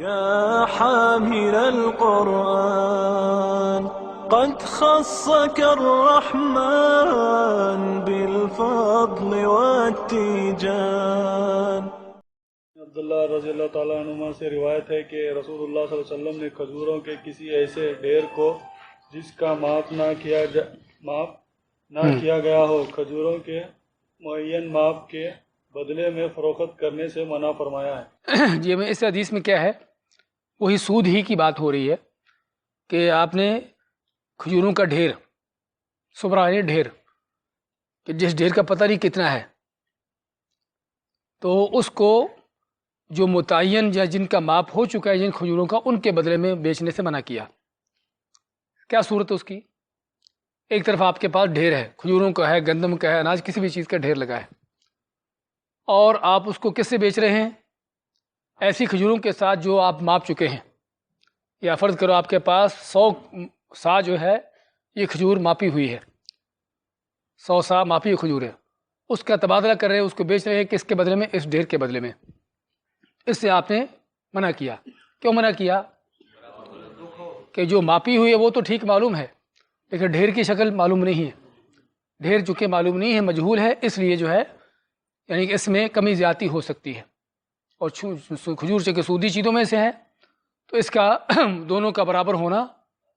يا حامل القرآن قد خصك الرحمن بالفضل والتيجان۔ عبداللہ رضی اللہ تعالیٰ عنہ سے روایت ہے کہ رسول اللہ صلی اللہ علیہ وسلم نے کھجوروں کے کسی ایسے ڈھیر کو جس کا ماپ نہ کیا گیا ہو کھجوروں کے معین ماپ کے بدلے میں فروخت کرنے سے منع فرمایا ہے۔ جی میں اس حدیث میں کیا ہے، وہی سود ہی کی بات ہو رہی ہے کہ آپ نے کھجوروں کا ڈھیر، سبرا یعنی ڈھیر، کہ جس ڈھیر کا پتہ نہیں کتنا ہے، تو اس کو جو متعین یا جن کا ماپ ہو چکا ہے جن کھجوروں کا، ان کے بدلے میں بیچنے سے منع کیا۔ کیا صورت ہے اس کی؟ ایک طرف آپ کے پاس ڈھیر ہے، کھجوروں کا ہے، گندم کا ہے، اناج کسی بھی چیز کا ڈھیر لگا ہے، اور آپ اس کو کس سے بیچ رہے ہیں؟ ایسی کھجوروں کے ساتھ جو آپ ماپ چکے ہیں۔ یا فرض کرو آپ کے پاس 100 سا جو ہے یہ کھجور ماپی ہوئی ہے، 100 سا ماپی ہوئی کھجور ہے، اس کا تبادلہ کر رہے ہیں، اس کو بیچ رہے ہیں کس کے بدلے میں؟ اس ڈھیر کے بدلے میں۔ اس سے آپ نے منع کیا۔ کیوں منع کیا؟ کہ جو ماپی ہوئی ہے وہ تو ٹھیک معلوم ہے، لیکن ڈھیر کی شکل معلوم نہیں ہے، ڈھیر چونکہ معلوم نہیں ہے، مجہول ہے، اس لیے جو ہے یعنی کہ اس میں کمی زیادتی ہو سکتی ہے، اور کھجور چونکہ سودی چیزوں میں سے ہے تو اس کا دونوں کا برابر ہونا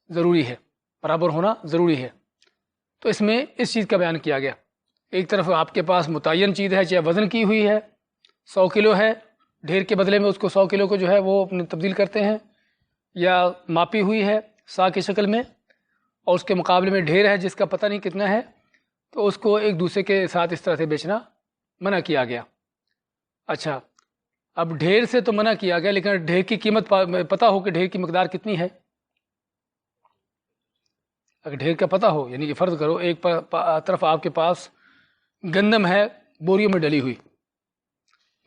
ضروری ہے، برابر ہونا ضروری ہے۔ تو اس میں اس چیز کا بیان کیا گیا، ایک طرف آپ کے پاس متعین چیز ہے، چاہے وزن کی ہوئی ہے، 100 کلو ہے، ڈھیر کے بدلے میں اس کو 100 کلو کو جو ہے وہ اپنے تبدیل کرتے ہیں، یا ماپی ہوئی ہے سا کی شکل میں، اور اس کے مقابلے میں ڈھیر ہے جس کا پتہ نہیں کتنا ہے، تو اس کو ایک دوسرے کے ساتھ اس طرح سے بیچنا منع کیا گیا۔ اچھا، اب ڈھیر سے تو منع کیا گیا، لیکن ڈھیر کی قیمت پتہ ہو کہ ڈھیر کی مقدار کتنی ہے، اگر ڈھیر کا پتہ ہو، یعنی کہ فرض کرو ایک طرف آپ کے پاس گندم ہے بوریوں میں ڈلی ہوئی،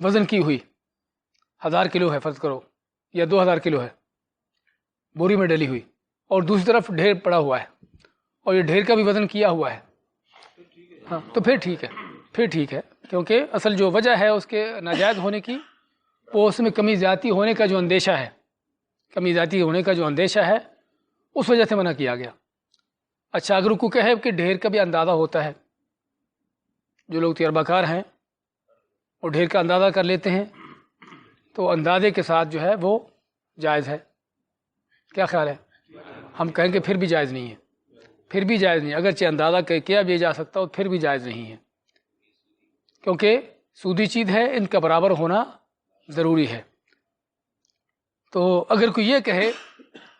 وزن کی ہوئی 1000 کلو ہے فرض کرو، یا 2000 کلو ہے بوری میں ڈلی ہوئی، اور دوسری طرف ڈھیر پڑا ہوا ہے، اور یہ ڈھیر کا بھی وزن کیا ہوا ہے، ہاں تو پھر ٹھیک ہے، پھر ٹھیک ہے، کیونکہ اصل جو وجہ ہے اس کے ناجائز ہونے کی، وہ اس میں کمی زیادتی ہونے کا جو اندیشہ ہے، کمی زیادتی ہونے کا جو اندیشہ ہے اس وجہ سے منع کیا گیا۔ اچھا، اگر کو کہے کہ ڈھیر کا بھی اندازہ ہوتا ہے، جو لوگ تجربہ کار ہیں وہ ڈھیر کا اندازہ کر لیتے ہیں، تو اندازے کے ساتھ جو ہے وہ جائز ہے، کیا خیال ہے؟ ہم کہیں کہ پھر بھی جائز نہیں ہے، پھر بھی جائز نہیں، اگرچہ اندازہ کیا بھی جا سکتا ہو، پھر بھی جائز نہیں ہے، کیونکہ سودی چیز ہے، ان کا برابر ہونا ضروری ہے۔ تو اگر کوئی یہ کہے،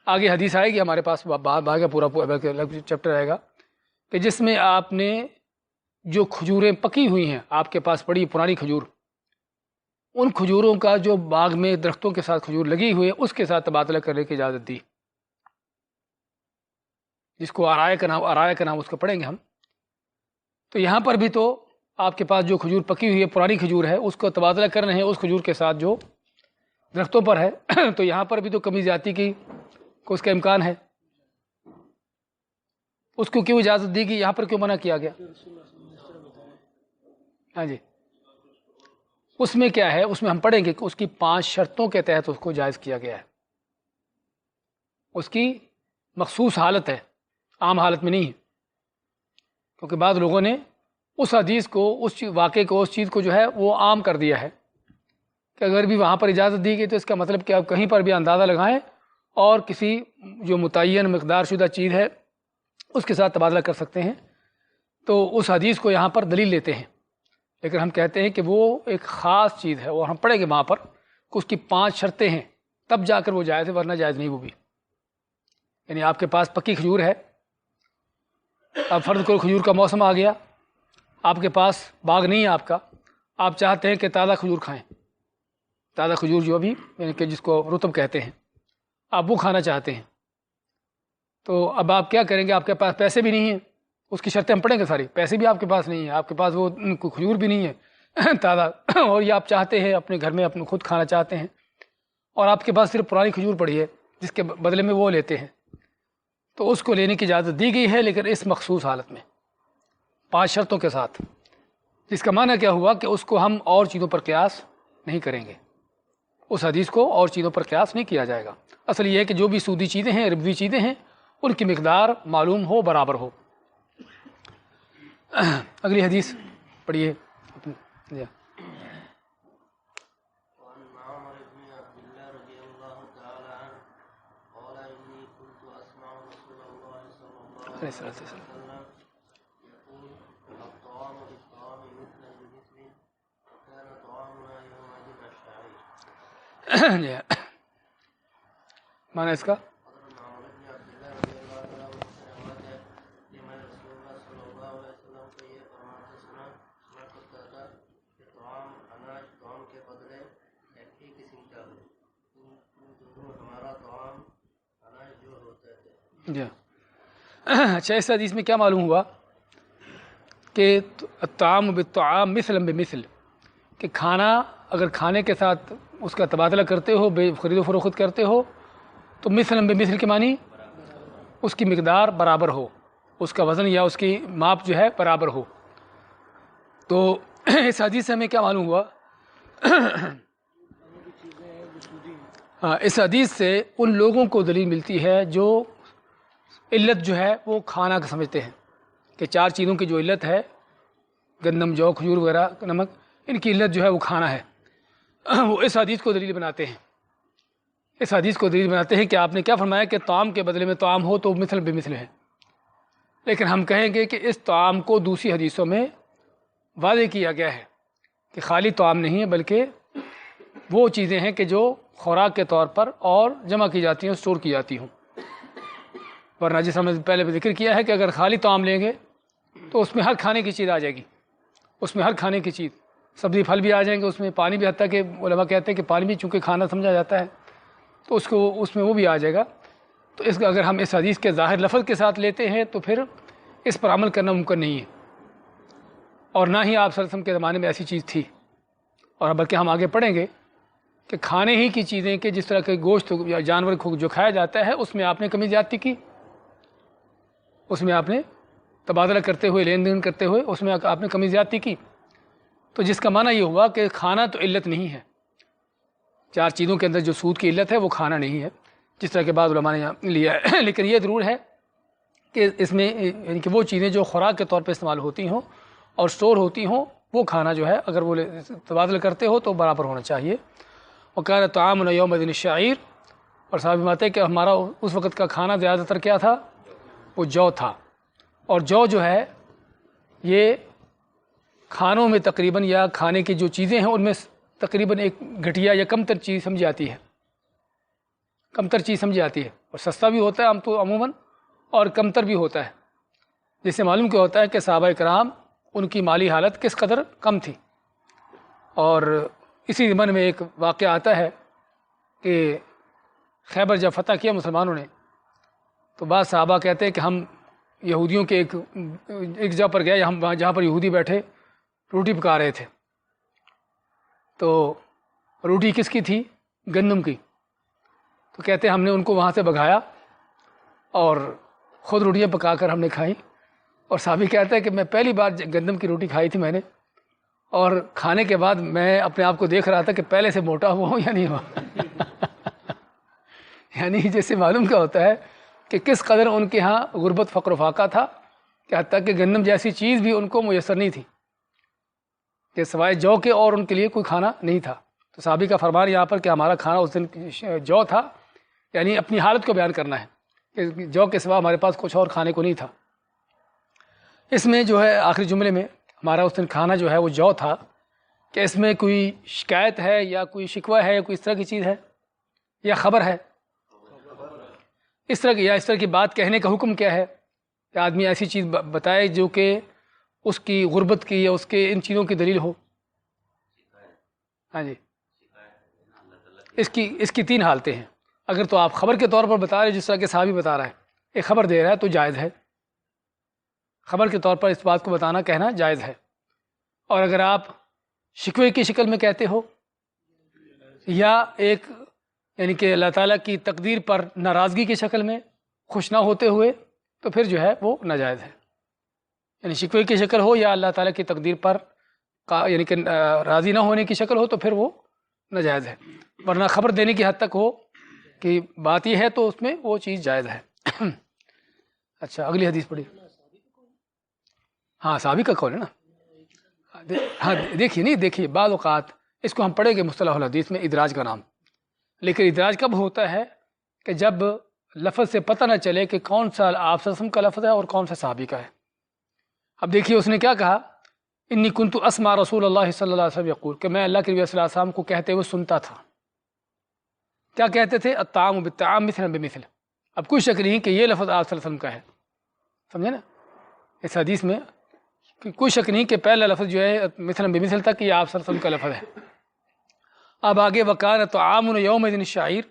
آگے حدیث آئے گی ہمارے پاس، باغ پورا چیپٹر آئے گا، کہ جس میں آپ نے جو کھجوریں پکی ہوئی ہیں، آپ کے پاس پڑی پرانی کھجور، ان کھجوروں کا جو باغ میں درختوں کے ساتھ کھجور لگی ہوئی ہے اس کے ساتھ تبادلہ کرنے کی اجازت دی، جس کو آرائے کا نام اس کو پڑھیں گے ہم۔ تو یہاں پر بھی تو آپ کے پاس جو کھجور پکی ہوئی ہے پرانی کھجور ہے، اس کو تبادلہ کرنا ہے اس کھجور کے ساتھ جو درختوں پر ہے، تو یہاں پر بھی تو کمی زیادتی کی کو اس کا امکان ہے، اس کو کیوں اجازت دی گئی، یہاں پر کیوں منع کیا گیا؟ ہاں جی، اس میں کیا ہے، اس میں ہم پڑھیں گے کہ اس کی 5 شرطوں کے تحت اس کو جائز کیا گیا ہے، اس کی مخصوص حالت ہے، عام حالت میں نہیں ہے، کیونکہ بعض لوگوں نے اس حدیث کو، اس واقعے کو، اس چیز کو جو ہے وہ عام کر دیا ہے، کہ اگر بھی وہاں پر اجازت دی گئی تو اس کا مطلب کہ آپ کہیں پر بھی اندازہ لگائیں اور کسی جو متعین مقدار شدہ چیز ہے اس کے ساتھ تبادلہ کر سکتے ہیں، تو اس حدیث کو یہاں پر دلیل لیتے ہیں، لیکن ہم کہتے ہیں کہ وہ ایک خاص چیز ہے، اور ہم پڑھیں گے وہاں پر کہ اس کی 5 شرطیں ہیں، تب جا کر وہ جائز ہے، ورنہ جائز نہیں وہ بھی۔ یعنی آپ کے پاس پکی کھجور ہے، اب فرض کرو کھجور کا موسم آ گیا، آپ کے پاس باغ نہیں ہے آپ کا، آپ چاہتے ہیں کہ تازہ کھجور کھائیں، تازہ کھجور جو ابھی یعنی کہ جس کو رطب کہتے ہیں، آپ وہ کھانا چاہتے ہیں، تو اب آپ کیا کریں گے؟ آپ کے پاس پیسے بھی نہیں ہیں، اس کی شرطیں ہم پڑھیں گے ساری، پیسے بھی آپ کے پاس نہیں ہیں، آپ کے پاس وہ کھجور بھی نہیں ہے تازہ، اور یہ آپ چاہتے ہیں اپنے گھر میں اپنے خود کھانا چاہتے ہیں، اور آپ کے پاس صرف پرانی کھجور پڑی ہے جس کے بدلے میں وہ لیتے ہیں، تو اس کو لینے کی اجازت دی گئی ہے، لیکن اس مخصوص حالت میں 5 شرطوں کے ساتھ، جس کا معنی کیا ہوا کہ اس کو ہم اور چیزوں پر قیاس نہیں کریں گے، اس حدیث کو اور چیزوں پر قیاس نہیں کیا جائے گا۔ اصل یہ ہے کہ جو بھی سودی چیزیں ہیں، ربوی چیزیں ہیں، ان کی مقدار معلوم ہو، برابر ہو۔ اگلی حدیث پڑھیے۔ معنی اس کا جی اچھا، اس حدیث میں کیا معلوم ہوا کہ الطعام بالطعام مثلا بمثل، کہ کھانا اگر کھانے کے ساتھ اس کا تبادلہ کرتے ہو، خرید و فروخت کرتے ہو، تو مثلا بمثل کے معنی اس کی مقدار برابر ہو، اس کا وزن یا اس کی ماپ جو ہے برابر ہو۔ تو اس حدیث سے ہمیں کیا معلوم ہوا؟ ہاں، اس حدیث سے ان لوگوں کو دلیل ملتی ہے جو علت جو ہے وہ کھانا کا سمجھتے ہیں، کہ چار چیزوں کی جو علت ہے، گندم، جو، کھجور وغیرہ، نمک، ان کی علت جو ہے وہ کھانا ہے، وہ اس حدیث کو دلیل بناتے ہیں۔ اس حدیث کو دلیل بناتے ہیں کہ آپ نے کیا فرمایا کہ طعام کے بدلے میں طعام ہو تو مثل بمثل ہے، لیکن ہم کہیں گے کہ اس طعام کو دوسری حدیثوں میں واضح کیا گیا ہے کہ خالی طعام نہیں ہے، بلکہ وہ چیزیں ہیں کہ جو خوراک کے طور پر اور جمع کی جاتی ہیں، اسٹور کی جاتی ہوں۔ ورنہ جس ہم نے پہلے بھی ذکر کیا ہے کہ اگر خالی طعام لیں گے تو اس میں ہر کھانے کی چیز آ جائے گی، اس میں ہر کھانے کی چیز، سبزی پھل بھی آ جائیں گے، اس میں پانی بھی، حتیٰ کہ علماء کہتے ہیں کہ پانی بھی چونکہ کھانا سمجھا جاتا ہے تو اس میں وہ بھی آ جائے گا۔ تو اس کا اگر ہم اس حدیث کے ظاہر لفظ کے ساتھ لیتے ہیں تو پھر اس پر عمل کرنا ممکن نہیں ہے، اور نہ ہی آپ صلی اللہ علیہ وسلم کے زمانے میں ایسی چیز تھی، اور بلکہ ہم آگے پڑھیں گے کہ کھانے ہی کی چیزیں کہ جس طرح کے گوشت یا جانور کو جو کھایا جاتا ہے اس میں آپ نے کمی زیادتی کی، اس میں آپ نے تبادلہ کرتے ہوئے، لین دین کرتے ہوئے اس میں آپ نے کمی زیادتی کی، تو جس کا معنی یہ ہوا کہ کھانا تو علت نہیں ہے، چار چیزوں کے اندر جو سود کی علت ہے وہ کھانا نہیں ہے، جس طرح کے بعض علماء نے یہاں لیا ہے۔ لیکن یہ ضرور ہے کہ اس میں یعنی کہ وہ چیزیں جو خوراک کے طور پہ استعمال ہوتی ہوں اور سٹور ہوتی ہوں، وہ کھانا جو ہے اگر وہ تبادلہ کرتے ہو تو برابر ہونا چاہیے۔ وکان طعامنا یومئذ الشعیر، اور صحابی بات ہے کہ ہمارا اس وقت کا کھانا زیادہ تر کیا تھا؟ وہ جو تھا، اور جو ہے یہ کھانوں میں تقریباً یا کھانے کی جو چیزیں ہیں ان میں تقریباً ایک گھٹیا یا کم تر چیز سمجھی جاتی ہے، کم تر چیز سمجھی جاتی ہے، اور سستا بھی ہوتا ہے تو عموماً، اور کم تر بھی ہوتا ہے، جس سے معلوم کیا ہوتا ہے کہ صحابہ کرام ان کی مالی حالت کس قدر کم تھی۔ اور اسی ضمن میں ایک واقعہ آتا ہے کہ خیبر جب فتح کیا مسلمانوں نے تو بعض صحابہ کہتے ہیں کہ ہم یہودیوں کے ایک جگہ پر گئے، ہم جہاں پر یہودی بیٹھے روٹی پکا رہے تھے، تو روٹی کس کی تھی؟ گندم کی۔ تو کہتے ہیں ہم نے ان کو وہاں سے بھگایا اور خود روٹیاں پکا کر ہم نے کھائیں، اور صحابی کہتا ہے کہ میں پہلی بار گندم کی روٹی کھائی تھی میں نے، اور کھانے کے بعد میں اپنے آپ کو دیکھ رہا تھا کہ پہلے سے موٹا ہوا ہوں یا نہیں ہوا۔ یعنی جیسے معلوم کیا ہوتا ہے کہ کس قدر ان کے ہاں غربت، فقر و فاقہ تھا، کہ حتیٰ کہ گندم جیسی چیز بھی ان کو میسر نہیں تھی، کہ سوائے جو کے اور ان کے لیے کوئی کھانا نہیں تھا۔ تو صحابی کا فرمان یہاں پر کہ ہمارا کھانا اس دن جو تھا، یعنی اپنی حالت کو بیان کرنا ہے کہ جو کے سوا ہمارے پاس کچھ اور کھانے کو نہیں تھا۔ اس میں جو ہے آخری جملے میں ہمارا اس دن کھانا جو ہے وہ جو تھا، کہ اس میں کوئی شکایت ہے یا کوئی شکوہ ہے یا کوئی اس طرح کی چیز ہے یا خبر ہے، اس طرح کی، یا اس طرح کی بات کہنے کا حکم کیا ہے کہ آدمی ایسی چیز بتائے جو کہ اس کی غربت کی یا اس کے ان چیزوں کی دلیل ہو؟ ہاں جی، اس کی تین حالتیں ہیں۔ اگر تو آپ خبر کے طور پر بتا رہے جس طرح کہ صحابی بتا رہا ہے، ایک خبر دے رہا ہے تو جائز ہے، خبر کے طور پر اس بات کو بتانا، کہنا جائز ہے۔ اور اگر آپ شکوے کی شکل میں کہتے ہو یا ایک یعنی کہ اللہ تعالیٰ کی تقدیر پر ناراضگی کی شکل میں، خوش نہ ہوتے ہوئے، تو پھر جو ہے وہ ناجائز ہے۔ یعنی شکوے کی شکل ہو یا اللہ تعالیٰ کی تقدیر پر یعنی کہ راضی نہ ہونے کی شکل ہو تو پھر وہ ناجائز ہے، ورنہ خبر دینے کی حد تک ہو کہ بات یہ ہے تو اس میں وہ چیز جائز ہے۔ اچھا اگلی حدیث پڑھی۔ ہاں صحابی کا قول ہے نا۔ ہاں دیکھیے نہیں، دیکھیے بعض اوقات اس کو ہم پڑھیں گے مصطلح الحدیث میں ادراج کا نام، لیکن ادراج کب ہوتا ہے کہ جب لفظ سے پتہ نہ چلے کہ کون سا آپ صلی اللہ علیہ وسلم کا لفظ ہے اور کون سا صحابی کا ہے۔ اب دیکھیے اس نے کیا کہا، انی کنت اسمع رسول اللہ صلی اللہ علیہ وسلم یقول، کہ میں اللہ کے نبی صلی اللہ علیہ وسلم کو کہتے ہوئے سنتا تھا۔ کیا کہتے تھے؟ الطعام بالطعام مثلا بمثل۔ اب کوئی شک نہیں کہ یہ لفظ آپ صلی اللہ علیہ وسلم کا ہے، سمجھے نا؟ اس حدیث میں کوئی شک نہیں کہ پہلا لفظ جو ہے مثلا بمثل تک یہ آپ صلی اللہ علیہ وسلم کا لفظ ہے۔ اب آگے وکان طعام یومئذ الشعیر،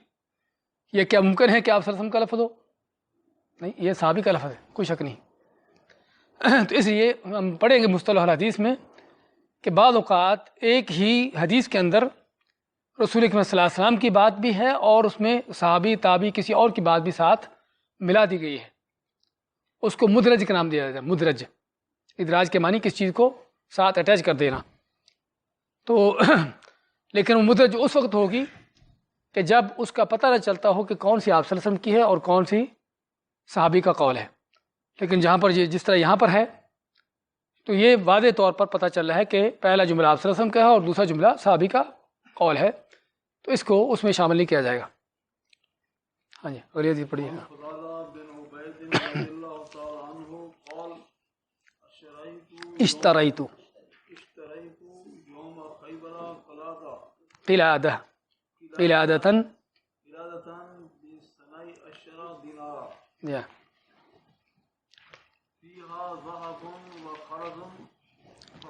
یہ کیا ممکن ہے کہ آپ صلی اللہ علیہ وسلم کا لفظ ہو؟ نہیں، یہ صحابی کا لفظ ہے، کوئی شک نہیں۔ تو اس لیے ہم پڑھیں گے مصطلح الحدیث میں کہ بعض اوقات ایک ہی حدیث کے اندر رسول اکرم صلی اللہ علیہ وسلم کی بات بھی ہے اور اس میں صحابی تابعی کسی اور کی بات بھی ساتھ ملا دی گئی ہے، اس کو مدرج کا نام دیا جاتا ہے۔ مدرج، ادراج کے معنی کس چیز کو ساتھ اٹیچ کر دینا۔ تو لیکن وہ مدرج اس وقت ہوگی کہ جب اس کا پتہ نہ چلتا ہو کہ کون سی آپ صلی اللہ علیہ وسلم کی ہے اور کون سی صحابی کا قول ہے۔ لیکن جہاں پر جس طرح یہاں پر ہے تو یہ واضح طور پر پتہ چل رہا ہے کہ پہلا جملہ آپ صلی اللہ علیہ وسلم کا ہے اور دوسرا جملہ صحابی کا قول ہے، تو اس کو اس میں شامل نہیں کیا جائے گا۔ ہاں جی اگلی حدیث پڑھیے۔ اشتریت قلادہ قلادۃ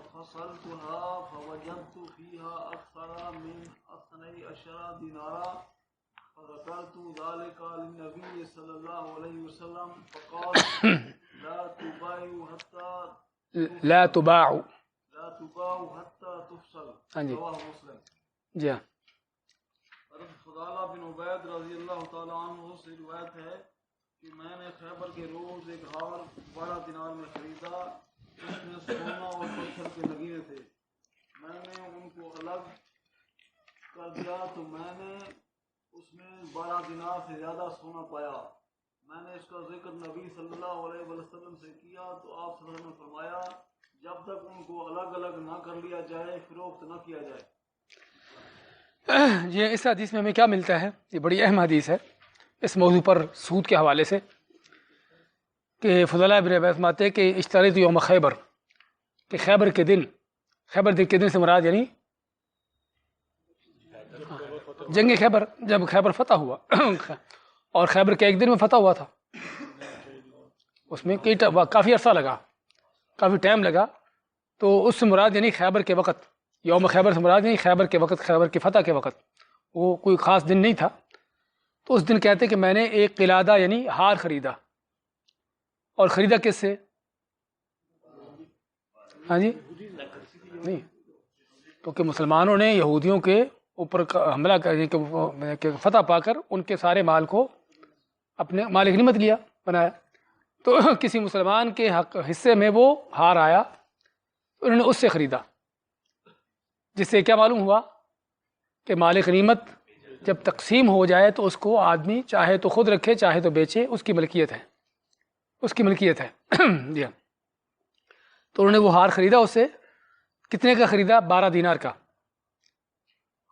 فصلتها فوجدت فيها أكثر من 12 دينارا فذكرت ذلك للنبي صلى الله عليه وسلم فقال لا تباع حتى تفصل۔ رواه مسلم۔ جی ہاں۔ حضرت فضالہ بن عبید رضی اللہ تعالیٰ عنہ سے روایت ہے کہ میں نے خیبر کے روز ایک ہار 12 دینار میں خریدا، اس میں سونا اور پتھر کے نگینے تھے۔ میں نے ان کو الگ کر دیا تو میں نے اس میں 12 دینار سے زیادہ سونا پایا۔ میں نے اس کا ذکر نبی صلی اللہ علیہ وسلم سے کیا تو آپ صلی اللہ علیہ وسلم نے فرمایا جب تک ان کو الگ الگ نہ کر لیا جائے فروخت نہ کیا جائے۔ جی اس حدیث میں ہمیں کیا ملتا ہے؟ یہ بڑی اہم حدیث ہے اس موضوع پر سود کے حوالے سے، کہ فضلاء بن عبید فرماتے ہیں کہ اشتریت یوم خیبر، کہ خیبر کے دن، خیبر کے دن سے مراد یعنی جنگ خیبر، جب خیبر فتح ہوا اور خیبر کے ایک دن میں فتح ہوا تھا، اس میں کافی عرصہ لگا، کافی ٹائم لگا، تو اس سے مراد یعنی خیبر کے وقت، یوم خیبر سے مراد یعنی خیبر کے وقت، خیبر کی فتح کے وقت، وہ کوئی خاص دن نہیں تھا۔ تو اس دن کہتے کہ میں نے ایک قلادہ یعنی ہار خریدا، اور خریدا کس سے؟ ہاں جی نہیں، کیونکہ مسلمانوں نے یہودیوں کے اوپر حملہ کرنے کے فتح پا کر ان کے سارے مال کو اپنے مال غنیمت لیا بنایا، تو کسی مسلمان کے حصے میں وہ ہار آیا، انہوں نے اس سے خریدا، جس سے کیا معلوم ہوا کہ مال غنیمت جب تقسیم ہو جائے تو اس کو آدمی چاہے تو خود رکھے چاہے تو بیچے، اس کی ملکیت ہے، اس کی ملکیت ہے۔ جی ہاں، تو انہوں نے وہ ہار خریدا، اس سے کتنے کا خریدا؟ 12 دینار کا۔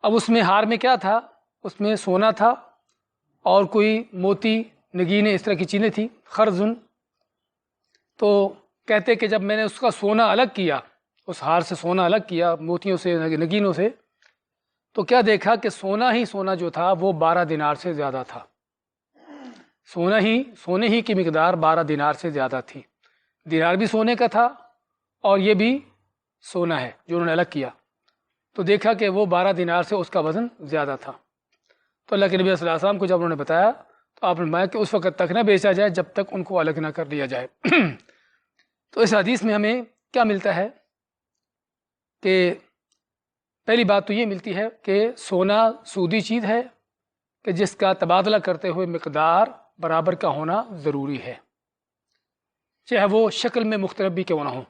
اب اس میں ہار میں کیا تھا؟ اس میں سونا تھا اور کوئی موتی نگینے اس طرح کی چیزیں تھیں، خرزن۔ تو کہتے کہ جب میں نے اس کا سونا الگ کیا، اس ہار سے سونا الگ کیا موتیوں سے نگینوں سے، تو کیا دیکھا کہ سونا ہی سونا جو تھا وہ 12 دینار سے زیادہ تھا، سونے ہی کی مقدار 12 دینار سے زیادہ تھی۔ دینار بھی سونے کا تھا اور یہ بھی سونا ہے جو انہوں نے الگ کیا، تو دیکھا کہ وہ 12 دینار سے اس کا وزن زیادہ تھا۔ تو اللہ کے نبی صلی اللہ علیہ وسلم کو جب انہوں نے بتایا تو آپ نے فرمایا کہ اس وقت تک نہ بیچا جائے جب تک ان کو الگ نہ کر لیا جائے۔ تو اس حدیث میں ہمیں کیا ملتا ہے کہ پہلی بات تو یہ ملتی ہے کہ سونا سودی چیز ہے کہ جس کا تبادلہ کرتے ہوئے مقدار برابر کا ہونا ضروری ہے، چاہے وہ شکل میں مختلف بھی کیوں نہ ہو۔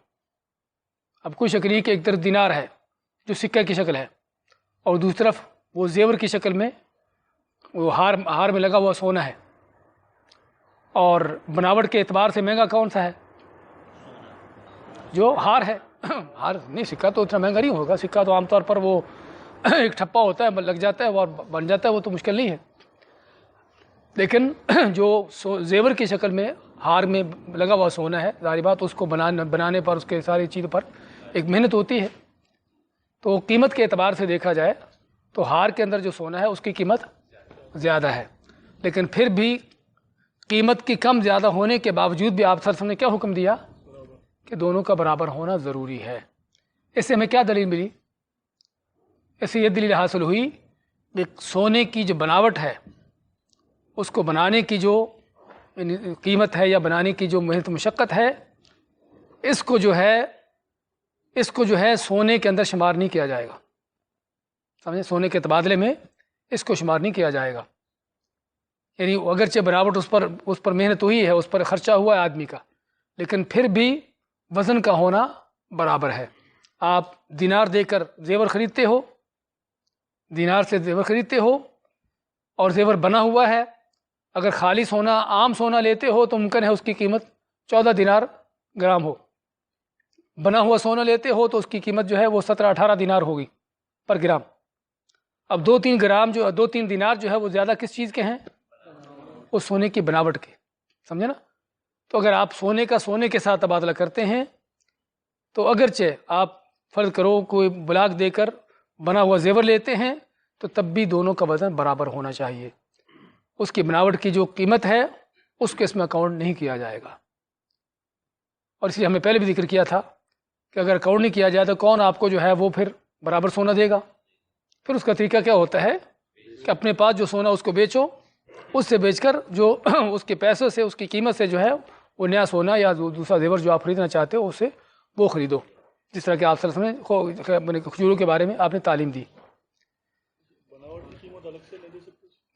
اب کوئی شک نہیں کہ ایک طرف دینار ہے جو سکہ کی شکل ہے اور دوسری طرف وہ زیور کی شکل میں وہ ہار میں لگا ہوا سونا ہے. اور بناوٹ کے اعتبار سے مہنگا کون سا ہے؟ جو ہار ہے. ہار نہیں، سکہ تو اتنا مہنگا نہیں ہوگا. سکہ تو عام طور پر وہ ایک ٹھپا ہوتا ہے، لگ جاتا ہے اور بن جاتا ہے، وہ تو مشکل نہیں ہے. لیکن جو زیور کی شکل میں ہار میں لگا ہوا سونا ہے، ظاہر بات اس کو بنانے پر، اس کے ساری چیزوں پر ایک محنت ہوتی ہے. تو قیمت کے اعتبار سے دیکھا جائے تو ہار کے اندر جو سونا ہے اس کی قیمت زیادہ ہے. لیکن پھر بھی قیمت کی کم زیادہ ہونے کے باوجود بھی آپ صلی اللہ علیہ وسلم نے کیا حکم دیا کہ دونوں کا برابر ہونا ضروری ہے. اس سے ہمیں کیا دلیل ملی؟ اس سے یہ دلیل حاصل ہوئی کہ سونے کی جو بناوٹ ہے، اس کو بنانے کی جو قیمت ہے یا بنانے کی جو محنت مشقت ہے، اس کو جو ہے سونے کے اندر شمار نہیں کیا جائے گا. سمجھے؟ سونے کے تبادلے میں اس کو شمار نہیں کیا جائے گا. یعنی اگرچہ بناوٹ اس پر محنت ہوئی ہے، اس پر خرچہ ہوا ہے آدمی کا، لیکن پھر بھی وزن کا ہونا برابر ہے. آپ دینار دے کر زیور خریدتے ہو، دینار سے زیور خریدتے ہو اور زیور بنا ہوا ہے. اگر خالی سونا، عام سونا لیتے ہو تو ممکن ہے اس کی قیمت 14 دینار گرام ہو. بنا ہوا سونا لیتے ہو تو اس کی قیمت جو ہے وہ 17-18 دینار ہوگی پر گرام. اب 2-3 دینار جو ہے وہ زیادہ کس چیز کے ہیں؟ اس سونے کی بناوٹ کے. سمجھے نا؟ تو اگر آپ سونے کا سونے کے ساتھ تبادلہ کرتے ہیں تو اگرچہ آپ فرض کرو کوئی بلاک دے کر بنا ہوا زیور لیتے ہیں تو تب بھی دونوں کا وزن برابر ہونا چاہیے. اس کی بناوٹ کی جو قیمت ہے اس کو اس میں اکاؤنٹ نہیں کیا جائے گا. اور اس لیے ہمیں پہلے بھی ذکر کیا تھا کہ اگر اکاؤنٹ نہیں کیا جائے تو کون آپ کو جو ہے وہ پھر برابر سونا دے گا؟ پھر اس کا طریقہ کیا ہوتا ہے کہ اپنے پاس جو سونا اس کو بیچو، اس سے بیچ کر جو اس کے پیسوں سے، اس کی قیمت سے جو ہے وہ نیا سونا یا دوسرا زیور جو آپ خریدنا چاہتے ہو اسے وہ خریدو. جس طرح کہ آپ صلی اللہ علیہ وسلم نے کھجوروں کے بارے میں آپ نے تعلیم دی.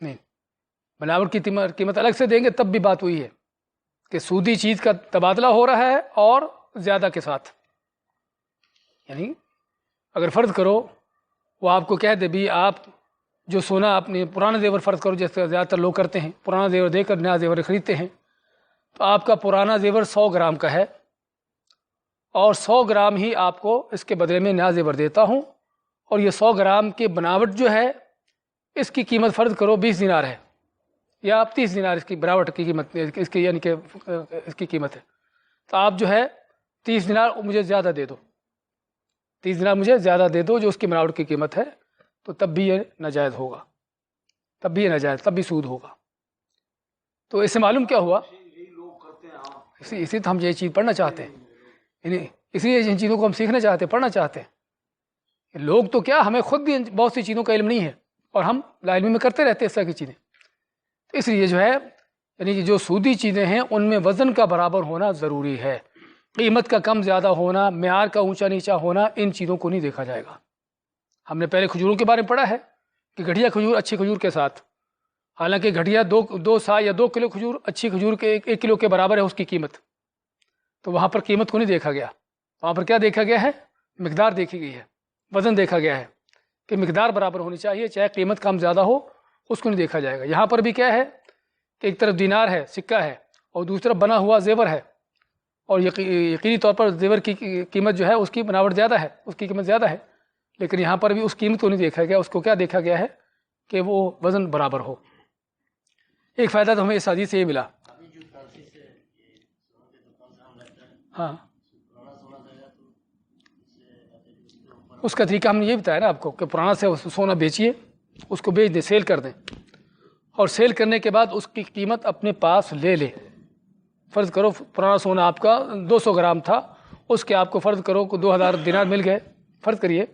نہیں، بناوٹ کی قیمت الگ سے دیں گے تب بھی بات ہوئی ہے کہ سودی چیز کا تبادلہ ہو رہا ہے اور زیادہ کے ساتھ. یعنی اگر فرض کرو وہ آپ کو کہہ دے بھی آپ جو سونا اپنے پرانا زیور فرض کرو، جیسے زیادہ تر لوگ کرتے ہیں، پرانا زیور دے کر نیا زیور خریدتے ہیں، تو آپ کا پرانا زیور 100 گرام کا ہے اور 100 گرام ہی آپ کو اس کے بدلے میں نیا زیور دیتا ہوں، اور یہ 100 گرام کی بناوٹ جو ہے اس کی قیمت فرض کرو 20 دینار ہے یا 30 دینار اس کی بناوٹ کی قیمت، اس کی یعنی کہ اس کی قیمت ہے. تو آپ جو ہے 30 دینار مجھے زیادہ دے دو، 30 دینار مجھے زیادہ دے دو جو اس کی بناوٹ کی قیمت ہے، تو تب بھی یہ ناجائز ہوگا، تب بھی سود ہوگا. تو اس سے معلوم کیا ہوا؟ اسی تو ہم یہ چیز پڑھنا چاہتے ہیں، یعنی اسی لیے ان چیزوں کو ہم سیکھنا چاہتے ہیں، پڑھنا چاہتے ہیں. لوگ تو کیا، ہمیں خود بھی بہت سی چیزوں کا علم نہیں ہے اور ہم لا علمی میں کرتے رہتے ہیں اس طرح کی چیزیں. تو اس لیے جو ہے یعنی کہ جو سودی چیزیں ہیں ان میں وزن کا برابر ہونا ضروری ہے. قیمت کا کم زیادہ ہونا، معیار کا اونچا نیچا ہونا، ان چیزوں کو نہیں دیکھا جائے گا. ہم نے پہلے کھجوروں کے بارے میں پڑھا ہے کہ گھٹیا کھجور اچھی کھجور کے ساتھ، حالانکہ گھٹیا 2 سا یا 2 کلو کھجور اچھی کھجور کے 1 کلو کے برابر ہے اس کی قیمت. تو وہاں پر قیمت کو نہیں دیکھا گیا، وہاں پر کیا دیکھا گیا ہے؟ مقدار دیکھی گئی ہے، وزن دیکھا گیا ہے کہ مقدار برابر ہونی چاہیے، چاہے قیمت کم زیادہ ہو اس کو نہیں دیکھا جائے گا. یہاں پر بھی کیا ہے کہ ایک طرف دینار ہے، سکہ ہے، اور دوسری طرف بنا ہوا زیور ہے، اور یقینی طور پر زیور کی قیمت جو ہے اس کی بناوٹ زیادہ ہے، اس کی قیمت زیادہ ہے، لیکن یہاں پر بھی اس قیمت کو نہیں دیکھا گیا. اس کو کیا دیکھا گیا ہے کہ وہ وزن برابر ہو. ایک فائدہ تو ہمیں اس حدیث سے یہ ملا. ہاں، اس کا طریقہ ہم نے یہ بتایا نا آپ کو کہ پرانا سے سونا بیچیے، اس کو بیچ دیں، سیل کر دیں، اور سیل کرنے کے بعد اس کی قیمت اپنے پاس لے لیں. فرض کرو پرانا سونا آپ کا 200 گرام تھا، اس کے آپ کو فرض کرو کہ 2000 دینار مل گئے. فرض کریے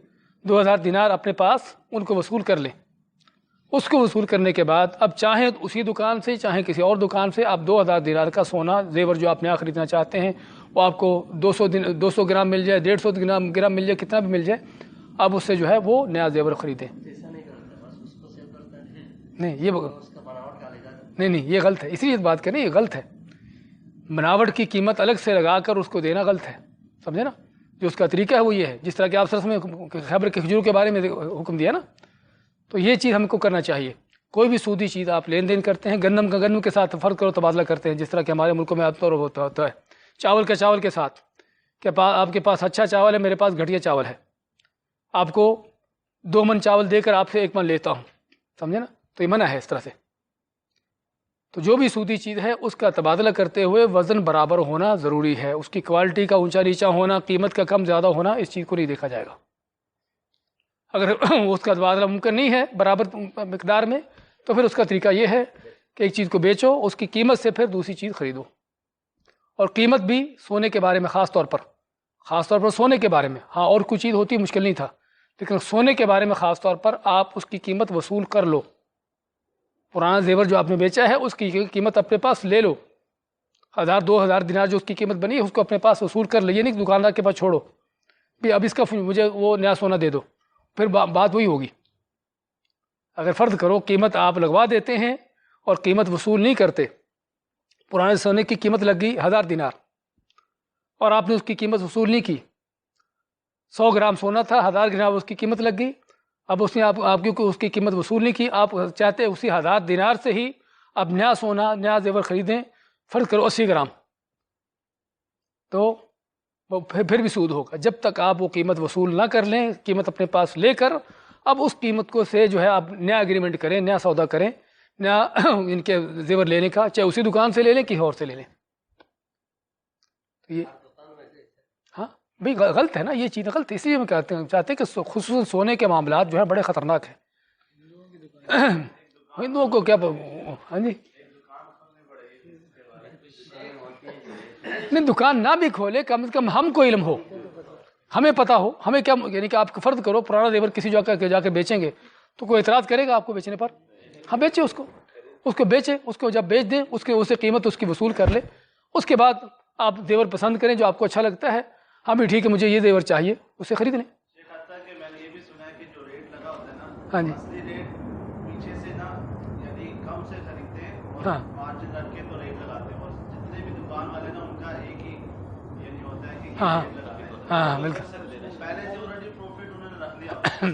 2000 دینار اپنے پاس ان کو وصول کر لیں. اس کو وصول کرنے کے بعد اب چاہیں اسی دکان سے چاہیں کسی اور دکان سے آپ 2000 دینار کا سونا زیور جو آپ نیا خریدنا چاہتے ہیں وہ آپ کو 200 گرام مل جائے، 150 گرام مل جائے، کتنا بھی مل جائے، اب اس سے جو ہے وہ نیا زیور خریدیں. نہیں یہ غلط ہے. اسی لیے بات کریں، یہ غلط ہے. بناوٹ کی قیمت الگ سے لگا کر اس کو دینا غلط ہے. سمجھے نا؟ جو اس کا طریقہ ہے وہ یہ ہے، جس طرح کہ آپ صلی اللہ علیہ وسلم نے خیبر کے کھجوروں کے بارے میں حکم دیا نا، تو یہ چیز ہم کو کرنا چاہیے. کوئی بھی سودی چیز آپ لین دین کرتے ہیں، گندم کا گندم کے ساتھ فرق کرو تبادلہ کرتے ہیں، جس طرح کہ ہمارے ملکوں میں عام طور ہوتا ہے. چاول کا چاول کے ساتھ، کہ آپ کے پاس اچھا چاول ہے، میرے پاس گھٹیا چاول ہے، آپ کو 2 من چاول دے کر آپ سے 1 من لیتا ہوں، سمجھے نا؟ تو یہ منع ہے اس طرح سے. تو جو بھی سودی چیز ہے اس کا تبادلہ کرتے ہوئے وزن برابر ہونا ضروری ہے. اس کی کوالٹی کا اونچا نیچا ہونا، قیمت کا کم زیادہ ہونا، اس چیز کو نہیں دیکھا جائے گا. اگر اس کا تبادلہ ممکن نہیں ہے برابر مقدار میں، تو پھر اس کا طریقہ یہ ہے کہ ایک چیز کو بیچو، اس کی قیمت سے پھر دوسری چیز خریدو. اور قیمت بھی سونے کے بارے میں خاص طور پر سونے کے بارے میں، ہاں اور کوئی چیز ہوتی مشکل نہیں تھا، لیکن سونے کے بارے میں خاص طور پر آپ اس کی قیمت وصول کر لو. پرانا زیور جو آپ نے بیچا ہے اس کی قیمت اپنے پاس لے لو. 1000-2000 دینار جو اس کی قیمت بنی ہے اس کو اپنے پاس وصول کر لو. یہ نہیں دکاندار کے پاس چھوڑو بھی اب اس کا مجھے وہ نیا سونا دے دو، پھر بات وہی ہوگی. اگر فرض کرو قیمت آپ لگوا دیتے ہیں اور قیمت وصول نہیں کرتے، پرانے سونے کی قیمت لگ گئی 1000 دینار اور آپ نے اس کی قیمت وصول نہیں کی، 100 گرام سونا تھا، 1000 دینار اس کی قیمت لگ گئی. اب اس نے آپ کی اس کی قیمت وصول نہیں کی، آپ چاہتے اسی 1000 دینار سے ہی اب نیا سونا نیا زیور خریدیں، فرض کرو 80 گرام، تو وہ پھر بھی سود ہوگا. جب تک آپ وہ قیمت وصول نہ کر لیں، قیمت اپنے پاس لے کر اب اس قیمت کو سے جو ہے آپ نیا اگریمنٹ کریں، نیا سودا کریں، نیا ان کے زیور لینے کا، چاہے اسی دکان سے لے لیں کہیں اور سے لے لیں. یہ ہاں بھائی غلط ہے نا، یہ چیز غلط ہے. اسی لیے ہم کہتے ہیں چاہتے ہیں کہ خصوصاً سونے کے معاملات جو ہے بڑے خطرناک ہیں. ہندوؤں کو کیا ہاں جی نہیں، دکان نہ بھی کھولے، کم از کم ہم کو علم ہو، ہمیں پتہ ہو. ہمیں کیا یعنی کہ آپ فرض کرو پرانا زیور کسی جا کے بیچیں گے تو کوئی اعتراض کرے گا آپ کو بیچنے پر؟ ہم بیچیں اس کو بیچیں، اس کو جب بیچ دیں اسے قیمت اس کی وصول کر لے، اس کے بعد آپ زیور پسند کریں جو آپ کو اچھا لگتا ہے. ہاں بھی ٹھیک ہے مجھے یہ زیور چاہیے، اسے خرید لیں. میں نے یہ بھی سنا ہے کہ جو ریٹ لگا ہوتا ہے نا، ہاں جی اصلی ریٹ پیچھے سے نا یعنی کم سے خریدتے ہیں اور ہاں مارجن رکھ کے تو ریٹ لگاتے ہیں، اور جتنے بھی دکان والے نا ان کا ایک ہی یعنی ہوتا ہے کہ ہاں ریٹ لگاتے ہیں. ہاں بالکل پہلے سے آلریڈی پروفٹ انہوں نے رکھ لیا ہوتا ہے.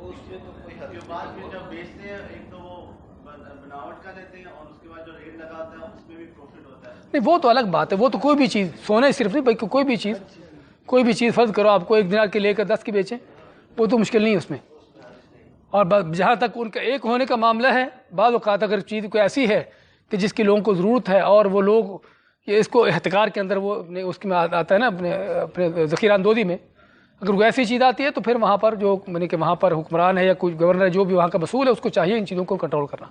اس کے بعد پھر جب بیچتے ہیں ایک تو وہ بناوٹ کا لیتے ہیں اور اس کے بعد جو ریٹ لگا ہوتا ہے اس میں بھی پروفٹ ہوتا ہے. نہیں وہ تو الگ بات ہے، وہ تو کوئی بھی چیز، سونے صرف نہیں بلکہ کوئی بھی چیز فرض کرو آپ کو 1 دینار کے لے کر 10 کی بیچیں، وہ تو مشکل نہیں ہے اس میں. اور جہاں تک ان کا ایک ہونے کا معاملہ ہے، بعض اوقات اگر چیز کوئی ایسی ہے کہ جس کی لوگوں کو ضرورت ہے اور وہ لوگ یہ اس کو احتکار کے اندر وہ اس میں آتا ہے نا اپنے ذخیرہ اندوزی میں، اگر کوئی ایسی چیز آتی ہے تو پھر وہاں پر جو یعنی کہ وہاں پر حکمران ہے یا کوئی گورنر ہے جو بھی وہاں کا مسئول ہے اس کو چاہیے ان چیزوں کو کنٹرول کرنا.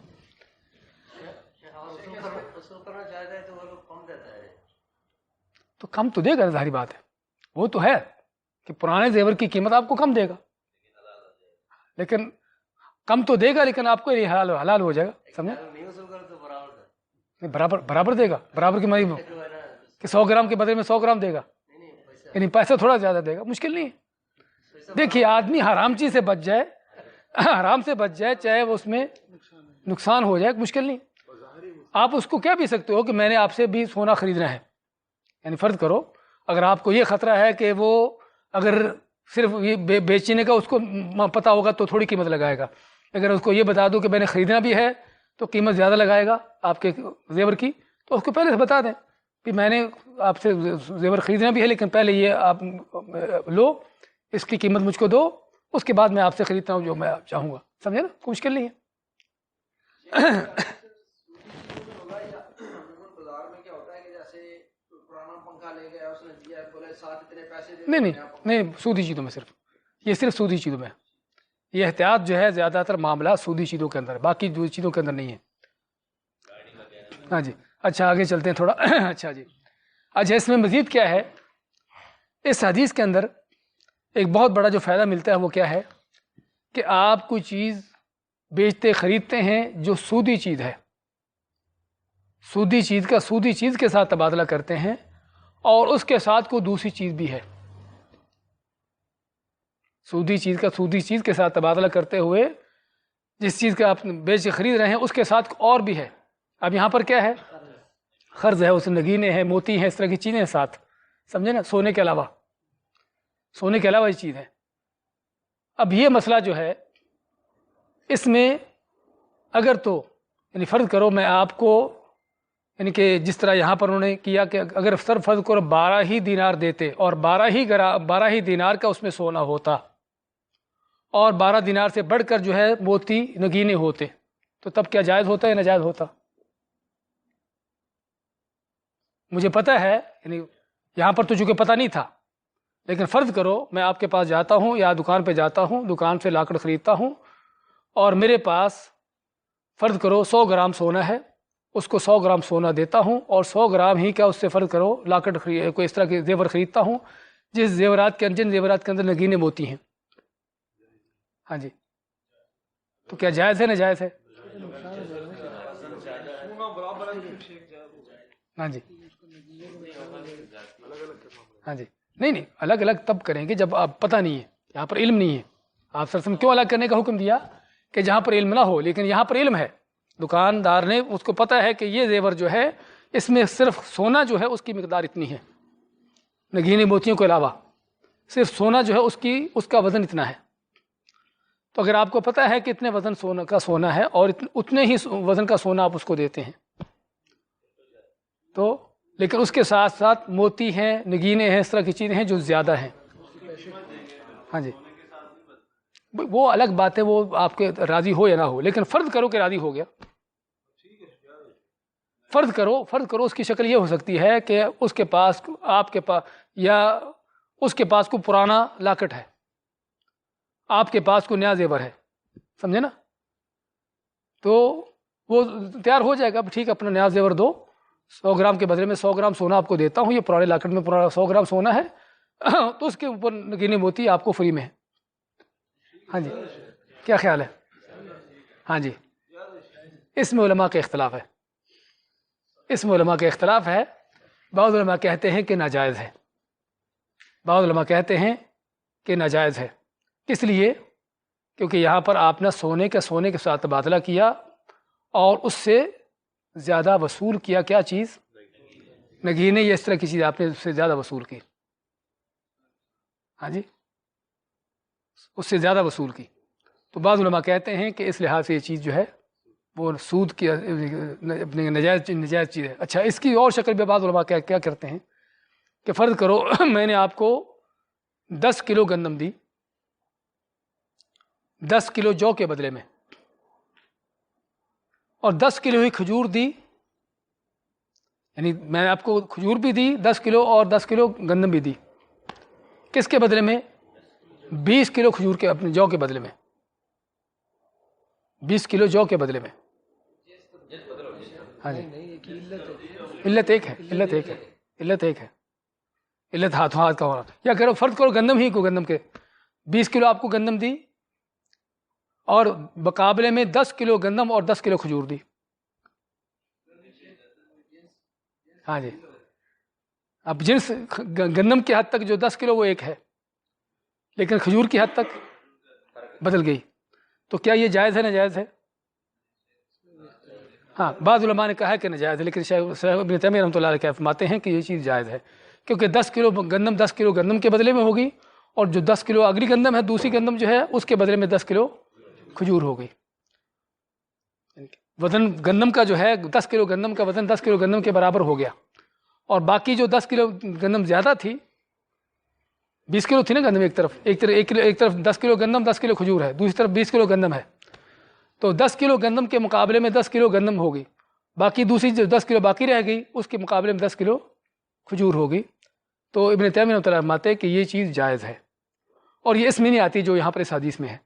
تو کم تو دے گا، ظاہری بات ہے، وہ تو ہے کہ پرانے زیور کی قیمت آپ کو کم دے گا، لیکن کم تو دے گا لیکن آپ کو یہ حلال ہو جائے گا. سمجھے؟ برابر دے گا، برابر کی معنی کہ 100 گرام کے بدلے میں 100 گرام دے گا، یعنی پیسہ تھوڑا زیادہ دے گا، مشکل نہیں ہے. دیکھیے آدمی حرام چیز سے بچ جائے، حرام سے بچ جائے چاہے وہ اس میں نقصان ہو جائے، مشکل نہیں. آپ اس کو کہہ بھی سکتے ہو کہ میں نے آپ سے بھی سونا خریدنا ہے، یعنی فرض کرو اگر آپ کو یہ خطرہ ہے کہ وہ اگر صرف یہ بیچنے کا اس کو پتہ ہوگا تو تھوڑی قیمت لگائے گا، اگر اس کو یہ بتا دو کہ میں نے خریدنا بھی ہے تو قیمت زیادہ لگائے گا آپ کے زیور کی، تو اس کو پہلے سے بتا دیں کہ میں نے آپ سے زیور خریدنا بھی ہے لیکن پہلے یہ آپ لو، اس کی قیمت مجھ کو دو، اس کے بعد میں آپ سے خریدتا ہوں جو میں چاہوں گا. سمجھے نا؟ کوئی مشکل نہیں ہے. نہیں سودی چیزوں میں صرف سودی چیزوں میں یہ احتیاط جو ہے زیادہ تر معاملہ سودی چیزوں کے اندر ہے، باقی جو چیزوں کے اندر نہیں ہے. ہاں جی اچھا آگے چلتے ہیں تھوڑا. اچھا اس میں مزید کیا ہے، اس حدیث کے اندر ایک بہت بڑا جو فائدہ ملتا ہے وہ کیا ہے کہ آپ کوئی چیز بیچتے خریدتے ہیں جو سودی چیز ہے، سودی چیز کا سودی چیز کے ساتھ تبادلہ کرتے ہیں اور اس کے ساتھ کوئی دوسری چیز بھی ہے. سودی چیز کا سودی چیز کے ساتھ تبادلہ کرتے ہوئے جس چیز کا آپ بیچ خرید رہے ہیں اس کے ساتھ اور بھی ہے. اب یہاں پر کیا ہے، خرز ہے، اس نگینے ہیں، موتی ہیں، اس طرح کی چیزیں ساتھ، سمجھے نا، سونے کے علاوہ یہ چیز ہے. اب یہ مسئلہ جو ہے اس میں اگر تو یعنی فرض کرو میں آپ کو یعنی کہ جس طرح یہاں پر انہوں نے کیا کہ اگر فرض کرو 12 ہی دینار دیتے اور 12 ہی دینار کا اس میں سونا ہوتا اور 12 دینار سے بڑھ کر جو ہے موتی نگینے ہوتے تو تب کیا جائز ہوتا یا ناجائز ہوتا؟ مجھے پتہ ہے یعنی یہاں پر تو چونکہ پتہ نہیں تھا، لیکن فرض کرو میں آپ کے پاس جاتا ہوں یا دکان پہ جاتا ہوں، دکان سے لاکڑ خریدتا ہوں اور میرے پاس فرض کرو 100 گرام سونا ہے، اس کو 100 گرام سونا دیتا ہوں اور 100 گرام ہی کا اس سے فرض کرو لاکڑ کوئی اس طرح کے زیور خریدتا ہوں جن زیورات کے اندر نگینے موتی ہیں. ہاں جی، تو کیا جائز ہے ناجائز ہے؟ ہاں جی ہاں جی، نہیں الگ الگ تب کریں گے جب آپ پتہ نہیں ہے، یہاں پر علم نہیں ہے. آپ صلی اللہ علیہ وسلم کیوں الگ کرنے کا حکم دیا؟ کہ جہاں پر علم نہ ہو، لیکن یہاں پر علم ہے، دکاندار نے اس کو پتہ ہے کہ یہ زیور جو ہے اس میں صرف سونا جو ہے اس کی مقدار اتنی ہے، نگینے موتیوں کے علاوہ صرف سونا جو ہے اس کا وزن اتنا ہے. تو اگر آپ کو پتہ ہے کہ اتنے وزن سونا ہے اور اتنے ہی وزن کا سونا آپ اس کو دیتے ہیں، تو لیکن اس کے ساتھ ساتھ موتی ہیں، نگینے ہیں، اس طرح کی چیزیں ہیں جو زیادہ ہیں. ہاں جی، وہ الگ بات ہے، وہ آپ کے راضی ہو یا نہ ہو، لیکن فرض کرو کہ راضی ہو گیا. فرض کرو اس کی شکل یہ ہو سکتی ہے کہ اس کے پاس آپ کے پاس یا اس کے پاس کوئی پرانا لاکٹ ہے، آپ کے پاس کوئی نیا زیور ہے، سمجھے نا؟ تو وہ تیار ہو جائے گا، ٹھیک ہے اپنا نیا زیور دو، 100 گرام کے بدلے میں 100 گرام سونا آپ کو دیتا ہوں، یہ پرانے لاکٹ میں پرانا 100 گرام سونا ہے تو اس کے اوپر نگینے موتی آپ کو فری میں ہے. ہاں جی، کیا خیال ہے؟ ہاں جی، اس میں علماء کا اختلاف ہے. بعض علماء کہتے ہیں کہ ناجائز ہے، بعض علماء کہتے ہیں کہ ناجائز ہے. اس لیے کیونکہ یہاں پر آپ نے سونے کے ساتھ تبادلہ کیا اور اس سے زیادہ وصول کیا. کیا چیز؟ نگینے یا اس طرح کی چیز آپ نے اس سے زیادہ وصول کی. ہاں جی، اس سے زیادہ وصول کی. تو بعض علماء کہتے ہیں کہ اس لحاظ سے یہ چیز جو ہے وہ سود کی اپنے نجائز چیز ہے. اچھا، اس کی اور شکل میں بعض علماء کیا کرتے ہیں کہ فرض کرو میں نے آپ کو 10 کلو گندم دی 10 کلو جو کے بدلے میں، اور 10 کلو ہی کھجور دی، یعنی میں نے آپ کو کھجور بھی دی 10 کلو اور 10 کلو گندم بھی دی. کس کے بدلے میں؟ 20 کلو کھجور کے اپنے جو کے بدلے میں، 20 کلو جو کے بدلے میں. ہاں جی، علت ایک ہے، علت ہاتھوں ہاتھ کا ہونا. یا کرو فرض کرو گندم ہی کو گندم کے 20 کلو آپ کو گندم دی اور مقابلے میں 10 کلو گندم اور 10 کلو کھجور دی. ہاں جی، اب جنس گندم کی حد تک جو 10 کلو وہ ایک ہے، لیکن کھجور کی حد تک بدل گئی. تو کیا یہ جائز ہے ناجائز ہے؟ ہاں، بعض علماء نے کہا ہے کہ ناجائز ہے، لیکن شیخ ابن تیمیہ رحمۃ اللہ علیہ فرماتے ہیں کہ یہ چیز جائز ہے، کیونکہ 10 کلو گندم کے بدلے میں ہوگی اور جو 10 کلو اگلی گندم ہے، دوسری گندم جو ہے اس کے بدلے میں 10 کلو کھجور ہو گئی. وزن گندم کا جو ہے 10 کلو گندم کا وزن 10 کلو گندم کے برابر ہو گیا، اور باقی جو 10 کلو گندم زیادہ تھی، 20 کلو تھی نا گندم ایک طرف 10 کلو گندم 10 کلو کھجور ہے، دوسری طرف 20 کلو گندم ہے، تو 10 کلو گندم کے مقابلے میں 10 کلو گندم ہوگی، باقی دوسری جو 10 کلو باقی رہ گئی اس کے مقابلے میں 10 کلو کھجور ہوگی. تو ابن تیمیہ رحمۃ اللہ فرماتے ہیں کہ یہ چیز جائز ہے، اور یہ اس میں نہیں آتی جو یہاں پر اس حدیث میں ہے.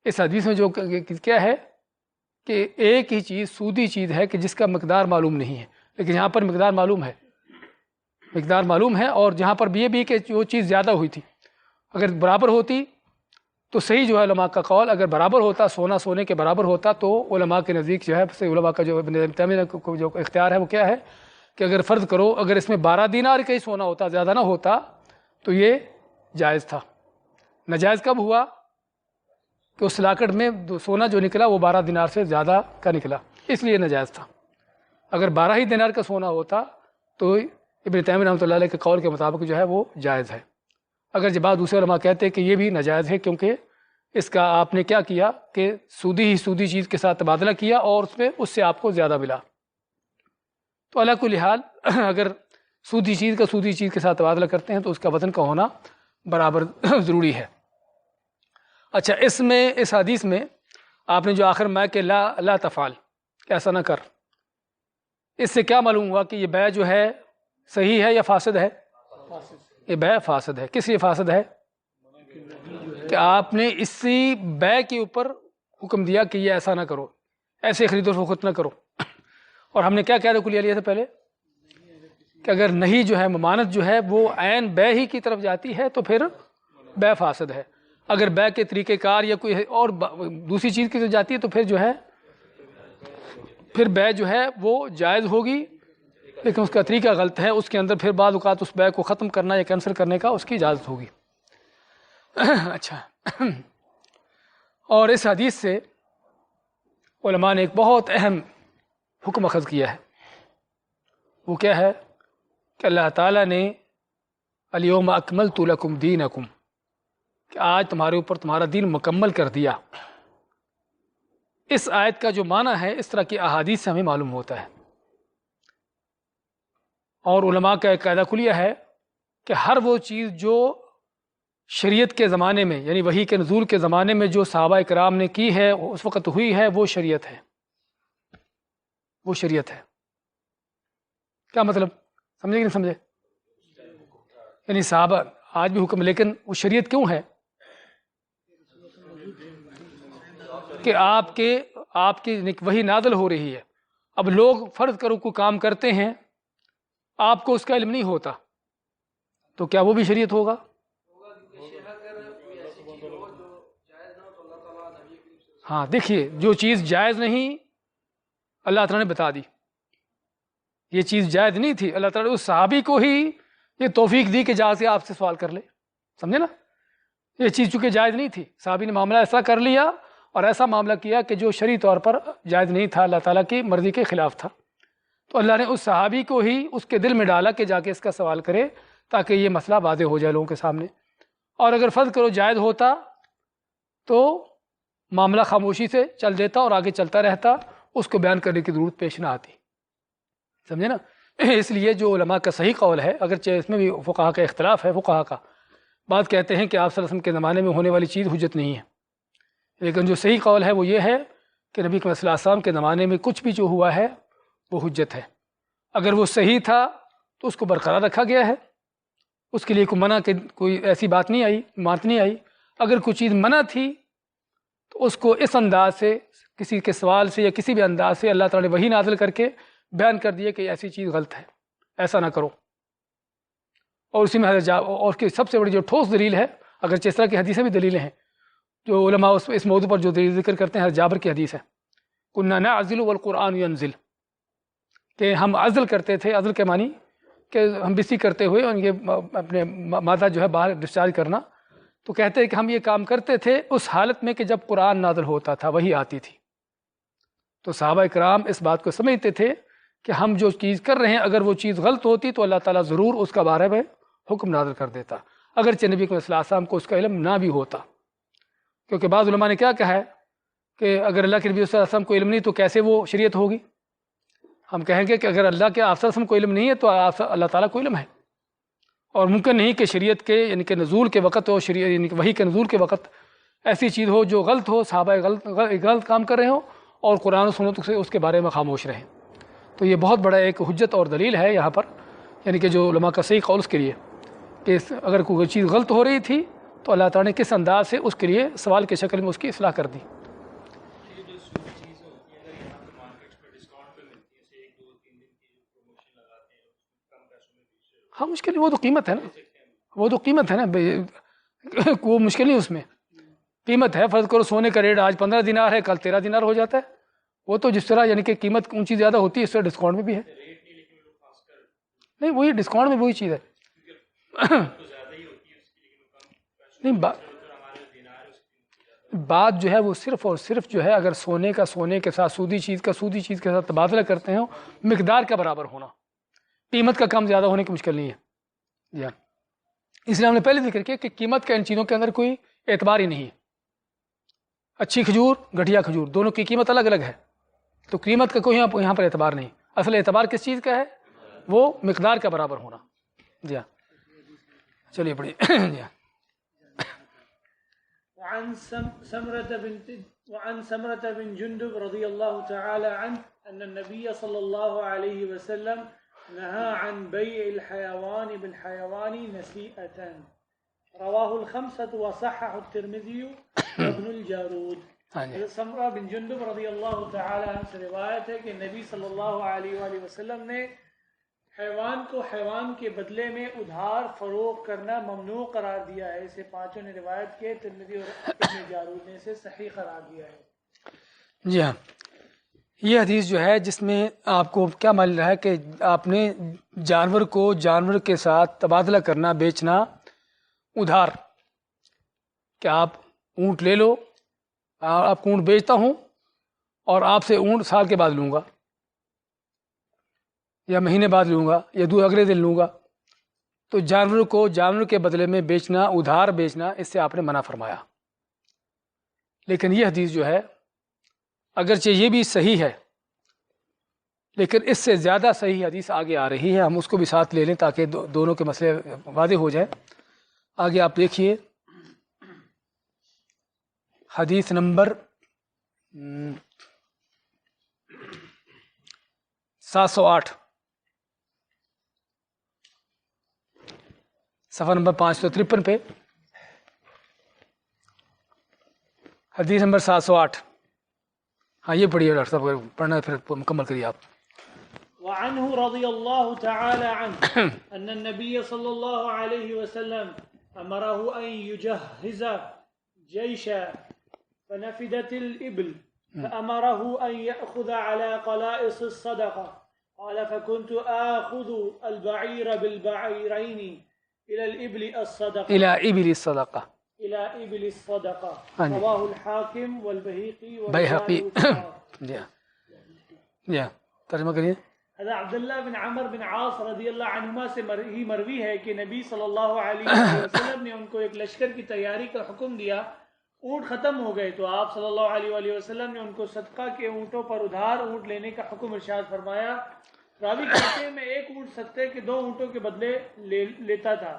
اس حدیث میں جو کیا ہے کہ ایک ہی چیز سودی چیز ہے کہ جس کا مقدار معلوم نہیں ہے، لیکن یہاں پر مقدار معلوم ہے، اور جہاں پر یہ بھی کہ وہ چیز زیادہ ہوئی تھی، اگر برابر ہوتی تو صحیح جو ہے علماء کا قول، اگر برابر ہوتا سونا سونے کے برابر ہوتا تو علماء کے نزدیک جو ہے علماء کا جو ابن تیمیہ کو جو اختیار ہے وہ کیا ہے کہ اگر فرض کرو اگر اس میں 12 دینار کا ہی سونا ہوتا، زیادہ نہ ہوتا، تو یہ جائز تھا. ناجائز کب ہوا؟ کہ اس لاکڑ میں سونا جو نکلا وہ 12 دینار سے زیادہ کا نکلا، اس لیے ناجائز تھا. اگر 12 ہی دینار کا سونا ہوتا تو ابن تیمیہ رحمۃ اللہ علیہ کے قول کے مطابق جو ہے وہ جائز ہے. اگر جب بعض دوسرے علماء کہتے ہیں کہ یہ بھی ناجائز ہے کیونکہ اس کا آپ نے کیا کیا کہ سودی چیز کے ساتھ تبادلہ کیا اور اس سے آپ کو زیادہ ملا. تو علی کل حال اگر سودی چیز کے ساتھ تبادلہ کرتے ہیں تو اس کا وزن کا ہونا برابر ضروری ہے. اچھا، اس حدیث میں آپ نے جو آخر میں کہ لا تفعل، ایسا نہ کر، اس سے کیا معلوم ہوا کہ یہ بیع جو ہے صحیح ہے یا فاسد ہے؟ یہ بیع فاسد ہے. کس لیے فاسد ہے؟ کہ آپ نے اسی بیع کے اوپر حکم دیا کہ یہ ایسا نہ کرو، ایسے خرید و فروخت نہ کرو. اور ہم نے کیا قاعدہ کلیہ لیا تھا پہلے کہ اگر نہیں جو ہے ممانعت جو ہے وہ عین بیع ہی کی طرف جاتی ہے تو پھر بیع فاسد ہے. اگر بیع کے طریقہ کار یا کوئی اور دوسری چیز کی طرف جاتی ہے تو پھر جو ہے پھر بیع جو ہے وہ جائز ہوگی، لیکن اس کا طریقہ غلط ہے. اس کے اندر پھر بعض اوقات اس بیع کو ختم کرنا یا کینسل کرنے کا اس کی اجازت ہوگی. اچھا، اور اس حدیث سے علماء نے ایک بہت اہم حکم اخذ کیا ہے. وہ کیا ہے کہ اللہ تعالیٰ نے الیوم اکملت لکم دینکم، کہ آج تمہارے اوپر تمہارا دین مکمل کر دیا. اس آیت کا جو معنی ہے اس طرح کی احادیث سے ہمیں معلوم ہوتا ہے. اور علماء کا ایک قاعدہ کلیہ ہے کہ ہر وہ چیز جو شریعت کے زمانے میں، یعنی وحی کے نزول کے زمانے میں جو صحابہ کرام نے کی ہے، اس وقت ہوئی ہے، وہ شریعت ہے. وہ شریعت ہے. کیا مطلب؟ سمجھے کہ نہیں سمجھے؟ یعنی صحابہ آج بھی حکم، لیکن وہ شریعت کیوں ہے؟ کہ آپ کی وحی نازل ہو رہی ہے. اب لوگ فرض کرو کوئی کام کرتے ہیں، آپ کو اس کا علم نہیں ہوتا، تو کیا وہ بھی شریعت ہوگا؟ ہاں، دیکھیے، جو چیز جائز نہیں اللہ تعالیٰ نے بتا دی. یہ چیز جائز نہیں تھی، اللہ تعالیٰ نے اس صحابی کو ہی یہ توفیق دی کہ جا سے آپ سے سوال کر لے. سمجھے نا؟ یہ چیز چونکہ جائز نہیں تھی، صحابی نے معاملہ ایسا کر لیا اور ایسا معاملہ کیا کہ جو شرعی طور پر جائز نہیں تھا، اللہ تعالیٰ کی مرضی کے خلاف تھا. تو اللہ نے اس صحابی کو ہی اس کے دل میں ڈالا کہ جا کے اس کا سوال کرے تاکہ یہ مسئلہ واضح ہو جائے لوگوں کے سامنے. اور اگر فرض کرو جائز ہوتا تو معاملہ خاموشی سے چل دیتا اور آگے چلتا رہتا، اس کو بیان کرنے کی ضرورت پیش نہ آتی. سمجھے نا؟ اس لیے جو علماء کا صحیح قول ہے، اگرچہ اس میں بھی فقہا کا اختلاف ہے، فقہا کا بعض کہتے ہیں کہ آپ صلی اللہ علیہ وسلم کے زمانے میں ہونے والی چیز حجت نہیں ہے، لیکن جو صحیح قول ہے وہ یہ ہے کہ نبی صلی اللہ علیہ وسلم کے زمانے میں کچھ بھی جو ہوا ہے وہ حجت ہے. اگر وہ صحیح تھا تو اس کو برقرار رکھا گیا ہے، اس کے لیے کوئی منع، کوئی ایسی بات نہیں آئی، مانت نہیں آئی. اگر کوئی چیز منع تھی تو اس کو اس انداز سے، کسی کے سوال سے یا کسی بھی انداز سے اللہ تعالیٰ نے وحی نازل کر کے بیان کر دیا کہ ایسی چیز غلط ہے، ایسا نہ کرو. اور اسی میں اور کی سب سے بڑی جو ٹھوس دلیل ہے، اگرچہ اس طرح کی حدیثیں بھی دلیلیں ہیں جو علماء اس موضوع پر جو دلیل ذکر کرتے ہیں، جابر کی حدیث ہے، کنا نعزل والقرآن ینزل، کہ ہم عزل کرتے تھے. عزل کے معنی کہ ہم بسی کرتے ہوئے ان کے اپنے مادہ جو ہے باہر ڈسچارج کرنا. تو کہتے ہیں کہ ہم یہ کام کرتے تھے اس حالت میں کہ جب قرآن نازل ہوتا تھا، وہی آتی تھی. تو صحابہ کرام اس بات کو سمجھتے تھے کہ ہم جو چیز کر رہے ہیں اگر وہ چیز غلط ہوتی تو اللہ تعالیٰ ضرور اس کا بارے میں حکم نازل کر دیتا، اگرچہ نبی صلی اللہ علیہ وسلم کو اس کا علم نہ بھی ہوتا. کیونکہ بعض علماء نے کیا کہا ہے کہ اگر اللہ کے نبی صلی اللہ علیہ وسلم کو علم نہیں تو کیسے وہ شریعت ہوگی؟ ہم کہیں گے کہ اگر اللہ کے آپ صلی اللہ علیہ وسلم کو علم نہیں ہے تو اللہ تعالیٰ کو علم ہے، اور ممکن نہیں کہ شریعت کے یعنی کہ نزول کے وقت ہو، شریعت یعنی کہ وحی کے نزول کے وقت ایسی چیز ہو جو غلط ہو، صحابہ غلط کام کر رہے ہوں اور قرآن و سنت سے اس کے بارے میں خاموش رہیں. تو یہ بہت بڑا ایک حجت اور دلیل ہے یہاں پر، یعنی کہ جو علماء کا صحیح قول اس کے لیے کہ اگر کوئی چیز غلط ہو رہی تھی تو اللہ تعالیٰ نے کس انداز سے اس کے لیے سوال کی شکل میں اس کی اصلاح کر دی. ہاں مشکل، وہ تو قیمت ہے نا، وہ تو قیمت ہے نا، وہ مشکل نہیں، اس میں قیمت ہے. فرض کرو سونے کا ریٹ آج 15 دینار ہے، کل 13 دینار ہو جاتا ہے. وہ تو جس طرح یعنی کہ قیمت اونچی زیادہ ہوتی ہے اس طرح ڈسکاؤنٹ میں بھی ہے. نہیں، وہی ڈسکاؤنٹ میں وہی چیز ہے. نہیں، بات جو ہے وہ صرف اور صرف جو ہے اگر سونے کے ساتھ سودی چیز کے ساتھ تبادلہ کرتے ہیں مقدار کا برابر ہونا، قیمت کا کم زیادہ ہونے کی مشکل نہیں ہے. جی ہاں، اس لیے ہم نے پہلے ذکر کیا کہ قیمت کا ان چیزوں کے اندر کوئی اعتبار ہی نہیں ہے. اچھی کھجور گھٹیا کھجور دونوں کی قیمت الگ الگ ہے، تو قیمت کا کوئی یہاں پر اعتبار نہیں، اصل اعتبار کس چیز کا ہے؟ وہ مقدار کا برابر ہونا۔ جی ہاں چلیے پڑھیے۔ جی ہاں وعن سمرة بن جندب رضي الله تعالى عنه أن النبي صلى الله عليه وسلم نهى عن بيع الحيوان بالحيوان نسيئة، رواه الخمسة وصححه الترمذي وابن الجارود۔ سمرہ بن جندب رضی اللہ تعالی عنہ سے روایت ہے کہ نبی صلی اللہ علیہ وآلہ وسلم نے حیوان کو حیوان کے بدلے میں ادھار فروغ کرنا ممنوع قرار دیا ہے۔ اسے پانچوں نے روایت کیے، ترمذی اور ابن جارود نے اسے صحیح قرار دیا ہے۔ جی ہاں، یہ حدیث جو ہے جس میں آپ کو کیا مل رہا ہے کہ آپ نے جانور کو جانور کے ساتھ تبادلہ کرنا، بیچنا ادھار، کہ آپ اونٹ لے لو، آپ کو اونٹ بیچتا ہوں اور آپ سے اونٹ سال کے بعد لوں گا یا مہینے بعد لوں گا یا اگلے دن لوں گا، تو جانور کو جانور کے بدلے میں بیچنا، ادھار بیچنا، اس سے آپ نے منع فرمایا۔ لیکن یہ حدیث جو ہے اگرچہ یہ بھی صحیح ہے، لیکن اس سے زیادہ صحیح حدیث آگے آ رہی ہے، ہم اس کو بھی ساتھ لے لیں تاکہ دونوں کے مسئلے واضح ہو جائیں۔ آگے آپ دیکھیے حدیث نمبر 708، صفحہ نمبر 553 پہ، حدیث نمبر 708۔ ہاں یہ پڑھیے ڈاکٹر صاحب، پڑھنا پھر مکمل کریے آپ۔ وعنه رضی اللہ تعالی عنہ ان النبی صلی اللہ علیہ وسلم امره ان يجهز جيشا فنفدت الإبل فأمره أن يأخذ على قلائص الصدقة، قال فكنت آخذ البعير بالبعيرين إلى الإبل الصدقة إلى إبل الصدقة، رواه الحاكم والبيهقي والبيهقي۔ جی ترجمہ کریے۔ حضرت عبداللہ بن عمر بن عاص رضی اللہ عنہما سے مروی ہے کہ نبی صلی اللہ علیہ وسلم نے ان کو ایک لشکر کی تیاری کا حکم دیا، اونٹ ختم ہو گئے تو آپ صلی اللہ علیہ وآلہ وسلم نے ان کو صدقہ کے اونٹوں پر ادھار اونٹ لینے کا حکم ارشاد فرمایا۔ راوی کہتے ہیں میں ایک اونٹ صدقے کے 2 اونٹوں کے بدلے لیتا تھا۔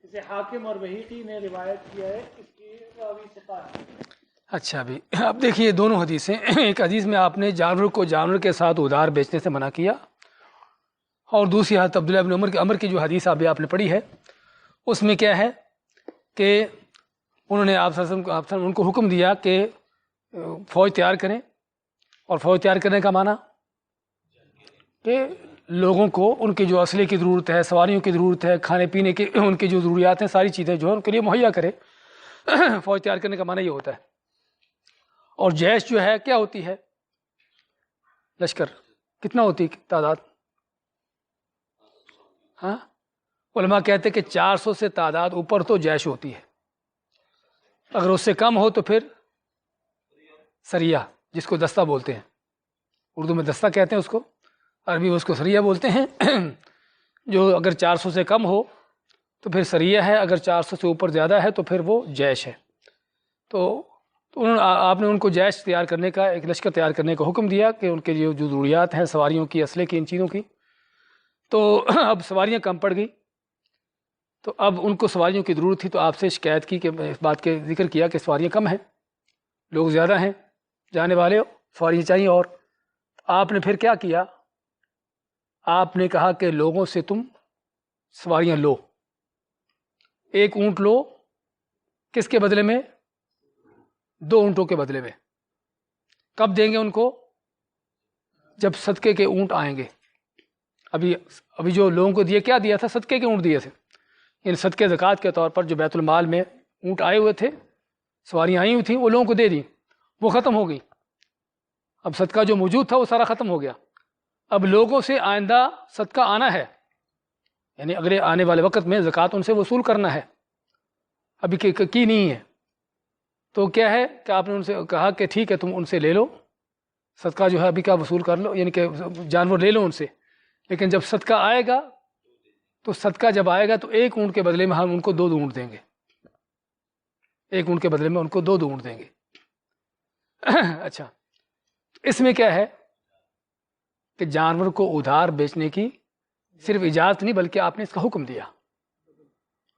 اسے حاکم اور بہیقی نے روایت کیا ہے، اس کی راوی ثقہ ہے۔ اچھا بھی اب دیکھیے دونوں حدیثیں، ایک حدیث میں آپ نے جانور کو جانور کے ساتھ ادھار بیچنے سے منع کیا، اور دوسری حضرت عبداللہ بن عمر کی جو حدیث آپ نے پڑھی ہے اس میں کیا ہے کہ انہوں نے آپ ان کو حکم دیا کہ فوج تیار کریں، اور فوج تیار کرنے کا معنی کہ لوگوں کو ان کی جو اسلحے کی ضرورت ہے، سواریوں کی ضرورت ہے، کھانے پینے کی ان کی جو ضروریات ہیں، ساری چیزیں جو ہے ان کے لیے مہیا کرے۔ فوج تیار کرنے کا معنی یہ ہوتا ہے۔ اور جیش جو ہے کیا ہوتی ہے؟ لشکر کتنا ہوتی ہے تعداد؟ ہاں علماء کہتے ہیں کہ 400 سے تعداد اوپر تو جیش ہوتی ہے، اگر اس سے کم ہو تو پھر سریہ، جس کو دستہ بولتے ہیں، اردو میں دستہ کہتے ہیں اس کو، عربی میں اس کو سریہ بولتے ہیں۔ جو اگر 400 سے کم ہو تو پھر سریہ ہے، اگر 400 سے اوپر زیادہ ہے تو پھر وہ جیش ہے۔ تو آپ نے ان کو جیش تیار کرنے کا، ایک لشکر تیار کرنے کا حکم دیا کہ ان کے جو ضروریات ہیں سواریوں کی، اسلحے کی، ان چیزوں کی، تو اب سواریاں کم پڑ گئی، تو اب ان کو سواریوں کی ضرورت تھی، تو آپ سے شکایت کی کہ اس بات کے ذکر کیا کہ سواریاں کم ہیں، لوگ زیادہ ہیں جانے والے، سواریاں چاہیے۔ اور آپ نے پھر کیا کیا؟ آپ نے کہا کہ لوگوں سے تم سواریاں لو، ایک اونٹ لو، کس کے بدلے میں؟ 2 اونٹوں کے بدلے میں۔ کب دیں گے ان کو؟ جب صدقے کے اونٹ آئیں گے۔ ابھی جو لوگوں کو کیا دیا تھا؟ صدقے کے اونٹ دیے تھے، یعنی صدقے زکوٰۃ کے طور پر جو بیت المال میں اونٹ آئے ہوئے تھے، سواریاں آئی ہوئی تھیں، وہ لوگوں کو دے دی، وہ ختم ہو گئی۔ اب صدقہ جو موجود تھا وہ سارا ختم ہو گیا۔ اب لوگوں سے آئندہ صدقہ آنا ہے، یعنی اگلے آنے والے وقت میں زکوٰۃ ان سے وصول کرنا ہے، ابھی کی نہیں ہے۔ تو کیا ہے کہ آپ نے ان سے کہا کہ ٹھیک ہے تم ان سے لے لو صدقہ، جو ہے ابھی کا وصول کر لو، یعنی کہ جانور لے لو ان سے، لیکن جب صدقہ آئے گا تو صدقہ جب آئے گا تو 1 اونٹ کے بدلے میں ہم ان کو 2 اونٹ دیں گے، 1 اونٹ کے بدلے میں ان کو 2 اونٹ دیں گے۔ اچھا، اس میں کیا ہے کہ جانور کو ادھار بیچنے کی صرف اجازت نہیں بلکہ آپ نے اس کا حکم دیا،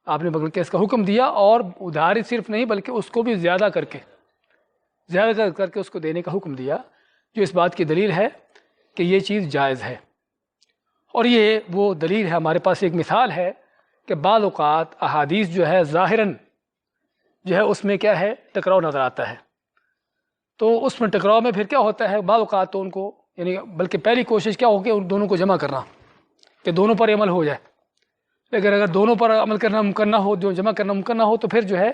آپ نے بلکہ اس کا حکم دیا، اور ادھاری صرف نہیں بلکہ اس کو بھی زیادہ کر کے اس کو دینے کا حکم دیا، جو اس بات کی دلیل ہے کہ یہ چیز جائز ہے۔ اور یہ وہ دلیل ہے، ہمارے پاس ایک مثال ہے کہ بعض اوقات احادیث جو ہے ظاہراً جو ہے اس میں کیا ہے ٹکراؤ نظر آتا ہے، تو اس میں ٹکراؤ میں پھر کیا ہوتا ہے بعض اوقات تو ان کو یعنی بلکہ پہلی کوشش کیا ہوگی ان دونوں کو جمع کرنا کہ دونوں پر عمل ہو جائے، لیکن اگر دونوں پر عمل کرنا ممکن نہ ہو، جو جمع کرنا ممکن نہ ہو، تو پھر جو ہے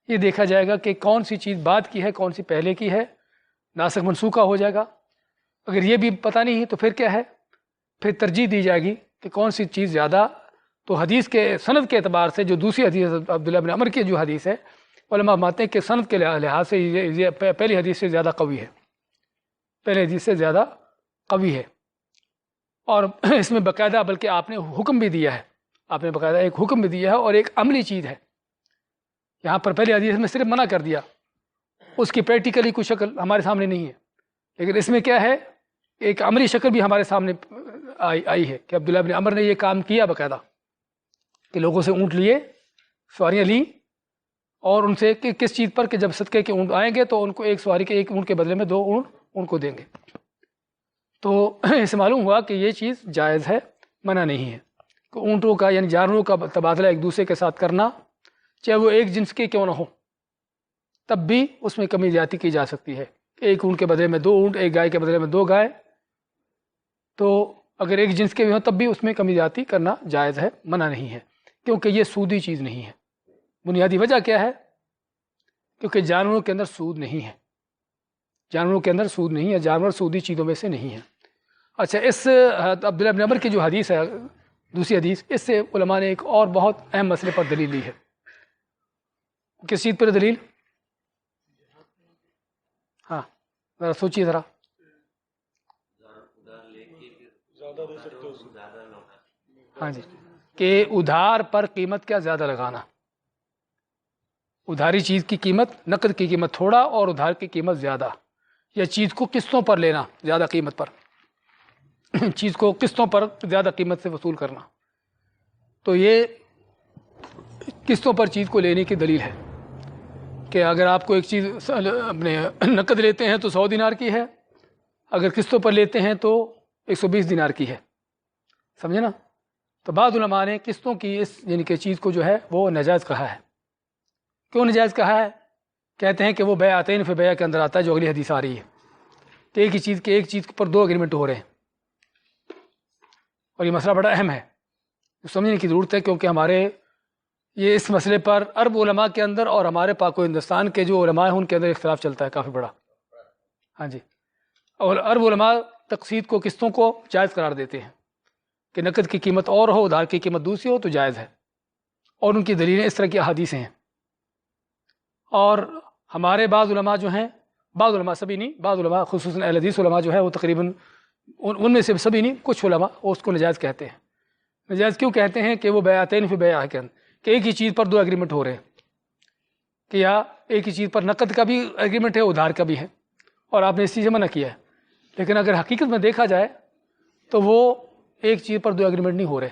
یہ دیکھا جائے گا کہ کون سی چیز بعد کی ہے کون سی پہلے کی ہے، ناسخ منسوخہ ہو جائے گا۔ اگر یہ بھی پتہ نہیں ہے تو پھر کیا ہے، پھر ترجیح دی جائے گی کہ کون سی چیز زیادہ، تو حدیث کے سند کے اعتبار سے جو دوسری حدیث عبداللہ بن عمر کی جو حدیث ہے، علماء مانتے ہیں کہ سند کے لحاظ سے یہ پہلی حدیث سے زیادہ قوی ہے، پہلی حدیث سے زیادہ قوی ہے، اور اس میں باقاعدہ بلکہ آپ نے حکم بھی دیا ہے، آپ نے باقاعدہ ایک حکم بھی دیا ہے اور ایک عملی چیز ہے۔ یہاں پر پہلی حدیث میں صرف منع کر دیا، اس کی پریکٹیکلی کوئی شکل ہمارے سامنے نہیں ہے، لیکن اس میں کیا ہے ایک عملی شکل بھی ہمارے سامنے آئی ہے کہ عبداللہ بن عمر نے یہ کام کیا باقاعدہ کہ لوگوں سے اونٹ لیے، سواریاں لیں، اور ان سے کہ کس چیز پر کہ جب صدقے کے اونٹ آئیں گے تو ان کو ایک سواری کے ایک اونٹ کے بدلے میں 2 اونٹ ان کو دیں گے۔ تو اس سے معلوم ہوا کہ یہ چیز جائز ہے، منع نہیں ہے کہ اونٹوں کا یعنی جانوروں کا تبادلہ ایک دوسرے کے ساتھ کرنا، چاہے وہ ایک جنس کے کیوں نہ ہو، تب بھی اس میں کمی زیادتی کی جا سکتی ہے۔ ایک اونٹ کے بدلے میں 2 اونٹ، ایک گائے کے بدلے میں 2 گائے، تو اگر ایک جنس کے بھی ہوں تب بھی اس میں کمی زیادتی کرنا جائز ہے، منع نہیں ہے، کیونکہ یہ سودی چیز نہیں ہے۔ بنیادی وجہ کیا ہے؟ کیونکہ جانوروں کے اندر سود نہیں ہے، جانوروں کے اندر سود نہیں ہے، جانور سودی چیزوں میں سے نہیں ہے۔ اچھا، اس عبداللہ بن عمر کی جو حدیث ہے دوسری حدیث، اس سے علماء نے ایک اور بہت اہم مسئلے پر دلیل لی ہے۔ کس چیز پر دلیل؟ ہاں ذرا سوچیے ذرا۔ ہاں جی، کہ ادھار پر قیمت کیا زیادہ لگانا، ادھاری چیز کی قیمت، نقد کی قیمت تھوڑا اور ادھار کی قیمت زیادہ، یا چیز کو قسطوں پر لینا زیادہ قیمت پر، چیز کو قسطوں پر زیادہ قیمت سے وصول کرنا، تو یہ قسطوں پر چیز کو لینے کی دلیل ہے کہ اگر آپ کو ایک چیز اپنے نقد لیتے ہیں تو 100 دینار کی ہے، اگر قسطوں پر لیتے ہیں تو 120 دینار کی ہے، سمجھے نا؟ تو بعض علماء نے قسطوں کی اس یعنی کہ چیز کو جو ہے وہ ناجائز کہا ہے۔ کیوں ناجائز کہا ہے؟ کہتے ہیں کہ وہ بیعتین فی بیع کے اندر آتا ہے، جو اگلی حدیث آ رہی ہے کہ ایک چیز پر 2 اگریمنٹ ہو رہے ہیں، اور یہ مسئلہ بڑا اہم ہے، سمجھنے کی ضرورت ہے، کیونکہ ہمارے یہ اس مسئلے پر عرب علماء کے اندر اور ہمارے پاک و ہندوستان کے جو علماء ہیں ان کے اندر اختلاف چلتا ہے کافی بڑا۔ ہاں جی، اور عرب علماء تقسیط کو قسطوں کو جائز قرار دیتے ہیں کہ نقد کی قیمت اور ہو ادھار کی قیمت دوسری ہو تو جائز ہے، اور ان کی دلیلیں اس طرح کی احادیث ہیں۔ اور ہمارے بعض علماء جو ہیں، بعض علماء سبھی نہیں، بعض علماء خصوصاً اہل حدیث علماء جو ہے وہ تقریباً ان میں سے سبھی نہیں، کچھ علماء وہ اس کو نجائز کہتے ہیں۔ نجائز کیوں کہتے ہیں؟ کہ وہ بیعتین فی بیع کے اندر کہ ایک ہی چیز پر 2 اگریمنٹ ہو رہے ہیں، کہ یا ایک ہی چیز پر نقد کا بھی اگریمنٹ ہے ادھار کا بھی ہے، اور آپ نے اس چیز سے منع کیا ہے۔ لیکن اگر حقیقت میں دیکھا جائے تو وہ ایک چیز پر 2 اگریمنٹ نہیں ہو رہے،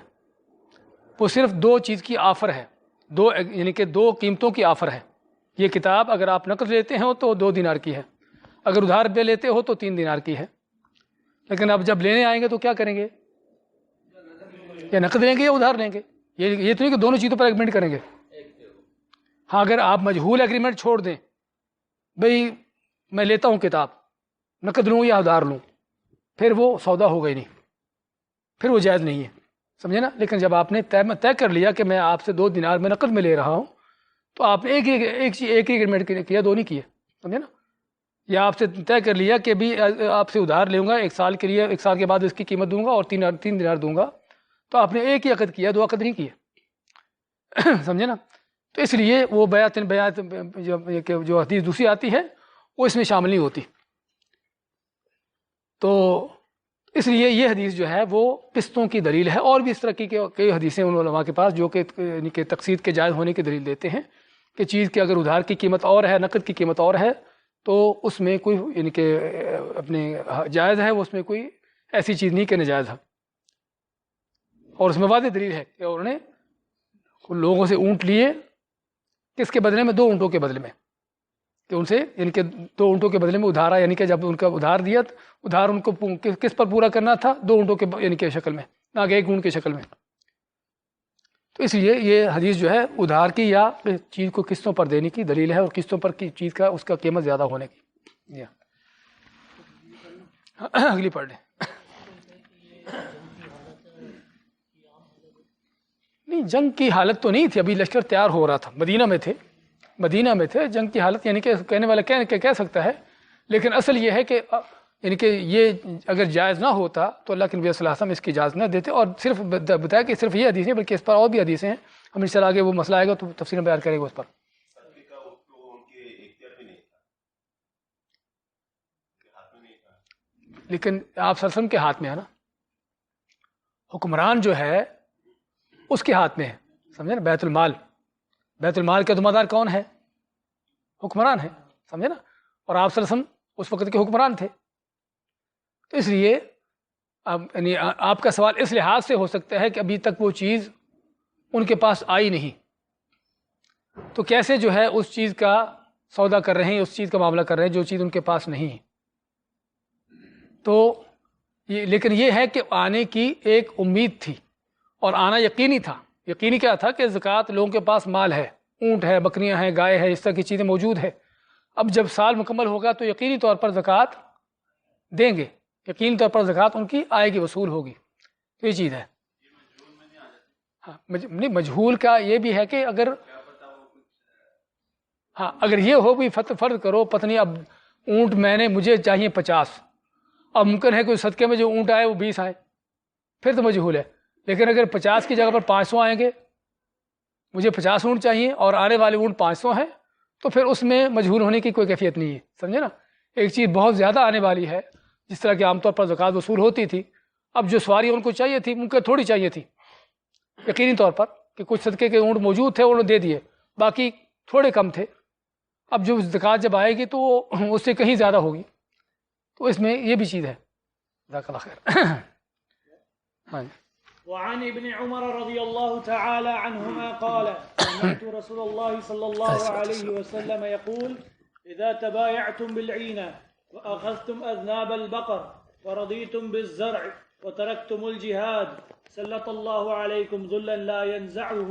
وہ صرف 2 چیز کی آفر ہے، یعنی کہ 2 قیمتوں کی آفر ہے۔ یہ کتاب اگر آپ نقد لیتے ہو تو 2 دینار کی ہے، اگر ادھار پہ لیتے ہو تو 3 دینار کی ہے۔ لیکن اب جب لینے آئیں گے تو کیا کریں گے؟ یا نقد لیں گے یا ادھار لیں گے؟ یہ تو نہیں کہ دونوں چیزوں پر ایگریمنٹ کریں گے۔ ہاں، اگر آپ مجہول ایگریمنٹ چھوڑ دیں، بھئی میں لیتا ہوں کتاب، نقد لوں یا ادھار لوں، پھر وہ سودا ہوگا ہی نہیں، پھر وہ جائز نہیں ہے، سمجھے نا؟ لیکن جب آپ نے طے کر لیا کہ میں آپ سے 2 دینار میں نقد میں لے رہا ہوں، تو آپ نے ایک ایگریمنٹ کیا، 2 نہیں کیے، سمجھے نا؟ یا آپ سے طے کر لیا کہ بھی آپ سے ادھار لوں گا 1 سال کے لیے، 1 سال کے بعد اس کی قیمت دوں گا اور 3 دینار دوں گا، تو آپ نے ایک ہی عقد کیا، 2 عقد نہیں کیے، سمجھے نا؟ تو اس لیے وہ بیعت جو حدیث دوسری آتی ہے وہ اس میں شامل نہیں ہوتی۔ تو اس لیے یہ حدیث جو ہے وہ قسطوں کی دلیل ہے، اور بھی اس طرح کی کئی حدیثیں ان علماء کے پاس جو کہ تقسیط کے جائز ہونے کی دلیل دیتے ہیں کہ چیز کے اگر ادھار کی قیمت اور ہے، نقد کی قیمت اور ہے، تو اس میں کوئی یعنی کہ اپنے جائز ہے، وہ اس میں کوئی ایسی چیز نہیں کہ ناجائز ہے. اور اس میں واضح دلیل ہے کہ انہوں نے لوگوں سے اونٹ لیے، کس کے بدلے میں؟ 2 اونٹوں کے بدلے میں، کہ ان سے یعنی کہ 2 اونٹوں کے بدلے میں ادھارا، یعنی کہ جب ان کا ادھار دیا، ادھار ان کو کس پر پورا کرنا تھا؟ 2 اونٹوں کے یعنی کہ شکل میں، نہ کہ 1 اونٹ کی شکل میں. تو اس لیے یہ حدیث جو ہے ادھار کی یا چیز کو قسطوں پر دینے کی دلیل ہے، اور قسطوں پر کی چیز کا اس کا قیمت زیادہ ہونے کی. اگلی پڑھ لیں. نہیں، جنگ کی حالت تو نہیں تھی، ابھی لشکر تیار ہو رہا تھا، مدینہ میں تھے. جنگ کی حالت یعنی کہ کہنے والا کہہ سکتا ہے، لیکن اصل یہ ہے کہ یعنی کہ یہ اگر جائز نہ ہوتا تو اللہ کے نبی صلی اللہ علیہ وسلم اس کی اجازت نہ دیتے. اور صرف بتایا کہ صرف یہ حدیث نہیں بلکہ اس پر اور بھی حدیثیں ہیں. ہم ان شاء اللہ آگے وہ مسئلہ آئے گا تو تفصیل بیان کریں گے اس پر. لیکن آپ صلی اللہ علیہ وسلم کے ہاتھ میں ہے نا، حکمران جو ہے اس کے ہاتھ میں ہے، سمجھے نا. بیت المال کا ذمہ دار کون ہے؟ حکمران ہے، سمجھے نا. اور آپ صلی اللہ علیہ وسلم اس وقت کے حکمران تھے. تو اس لیے یعنی آپ کا سوال اس لحاظ سے ہو سکتا ہے کہ ابھی تک وہ چیز ان کے پاس آئی نہیں، تو کیسے جو ہے اس چیز کا سودا کر رہے ہیں، اس چیز کا معاملہ کر رہے ہیں جو چیز ان کے پاس نہیں ہے. تو لیکن یہ ہے کہ آنے کی ایک امید تھی، اور آنا یقینی تھا. یقینی کیا تھا؟ کہ زکوٰۃ لوگوں کے پاس مال ہے، اونٹ ہے، بکریاں ہیں، گائے ہے، اس طرح کی چیزیں موجود ہے. اب جب سال مکمل ہوگا تو یقینی طور پر زکوٰۃ دیں گے، یقینی طور پر زکوٰۃ ان کی آئے گی، وصول ہوگی. تو یہ چیز ہے. ہاں، نہیں، مجہول کا یہ بھی ہے کہ اگر یہ ہو بھی فرض کرو پتنی اب اونٹ مجھے چاہیے 50، اب ممکن ہے کوئی صدقے میں جو اونٹ آئے وہ 20 آئے، پھر تو مجہول ہے. لیکن اگر 50 کی جگہ پر 500 آئیں گے، مجھے 50 اونٹ چاہیے اور آنے والے اونٹ 500 ہیں، تو پھر اس میں مجہول ہونے کی کوئی کیفیت نہیں ہے، سمجھے نا. ایک چیز بہت زیادہ آنے والی ہے، جس طرح کہ عام طور پر زکوٰۃ وصول ہوتی تھی. اب جو سواری ان کو چاہیے تھی ممکن تھوڑی چاہیے تھی، یقینی طور پر کہ کچھ صدقے کے اونٹ موجود تھے انہوں نے دے دیے، باقی تھوڑے کم تھے. اب جو زکوٰۃ جب آئے گی تو وہ اس سے کہیں زیادہ ہوگی. تو اس میں یہ بھی چیز ہے. جزاک اللہ خیر. ہاں. وعن ابن عمر رضي الله تعالى عنهما قال سمعت رسول الله صلى الله عليه وسلم يقول إذا تبايعتم بالعينة وأخذتم أذناب البقر ورضيتم بالزرع وتركتم الجهاد سلط الله عليكم ذلا لا ينزعه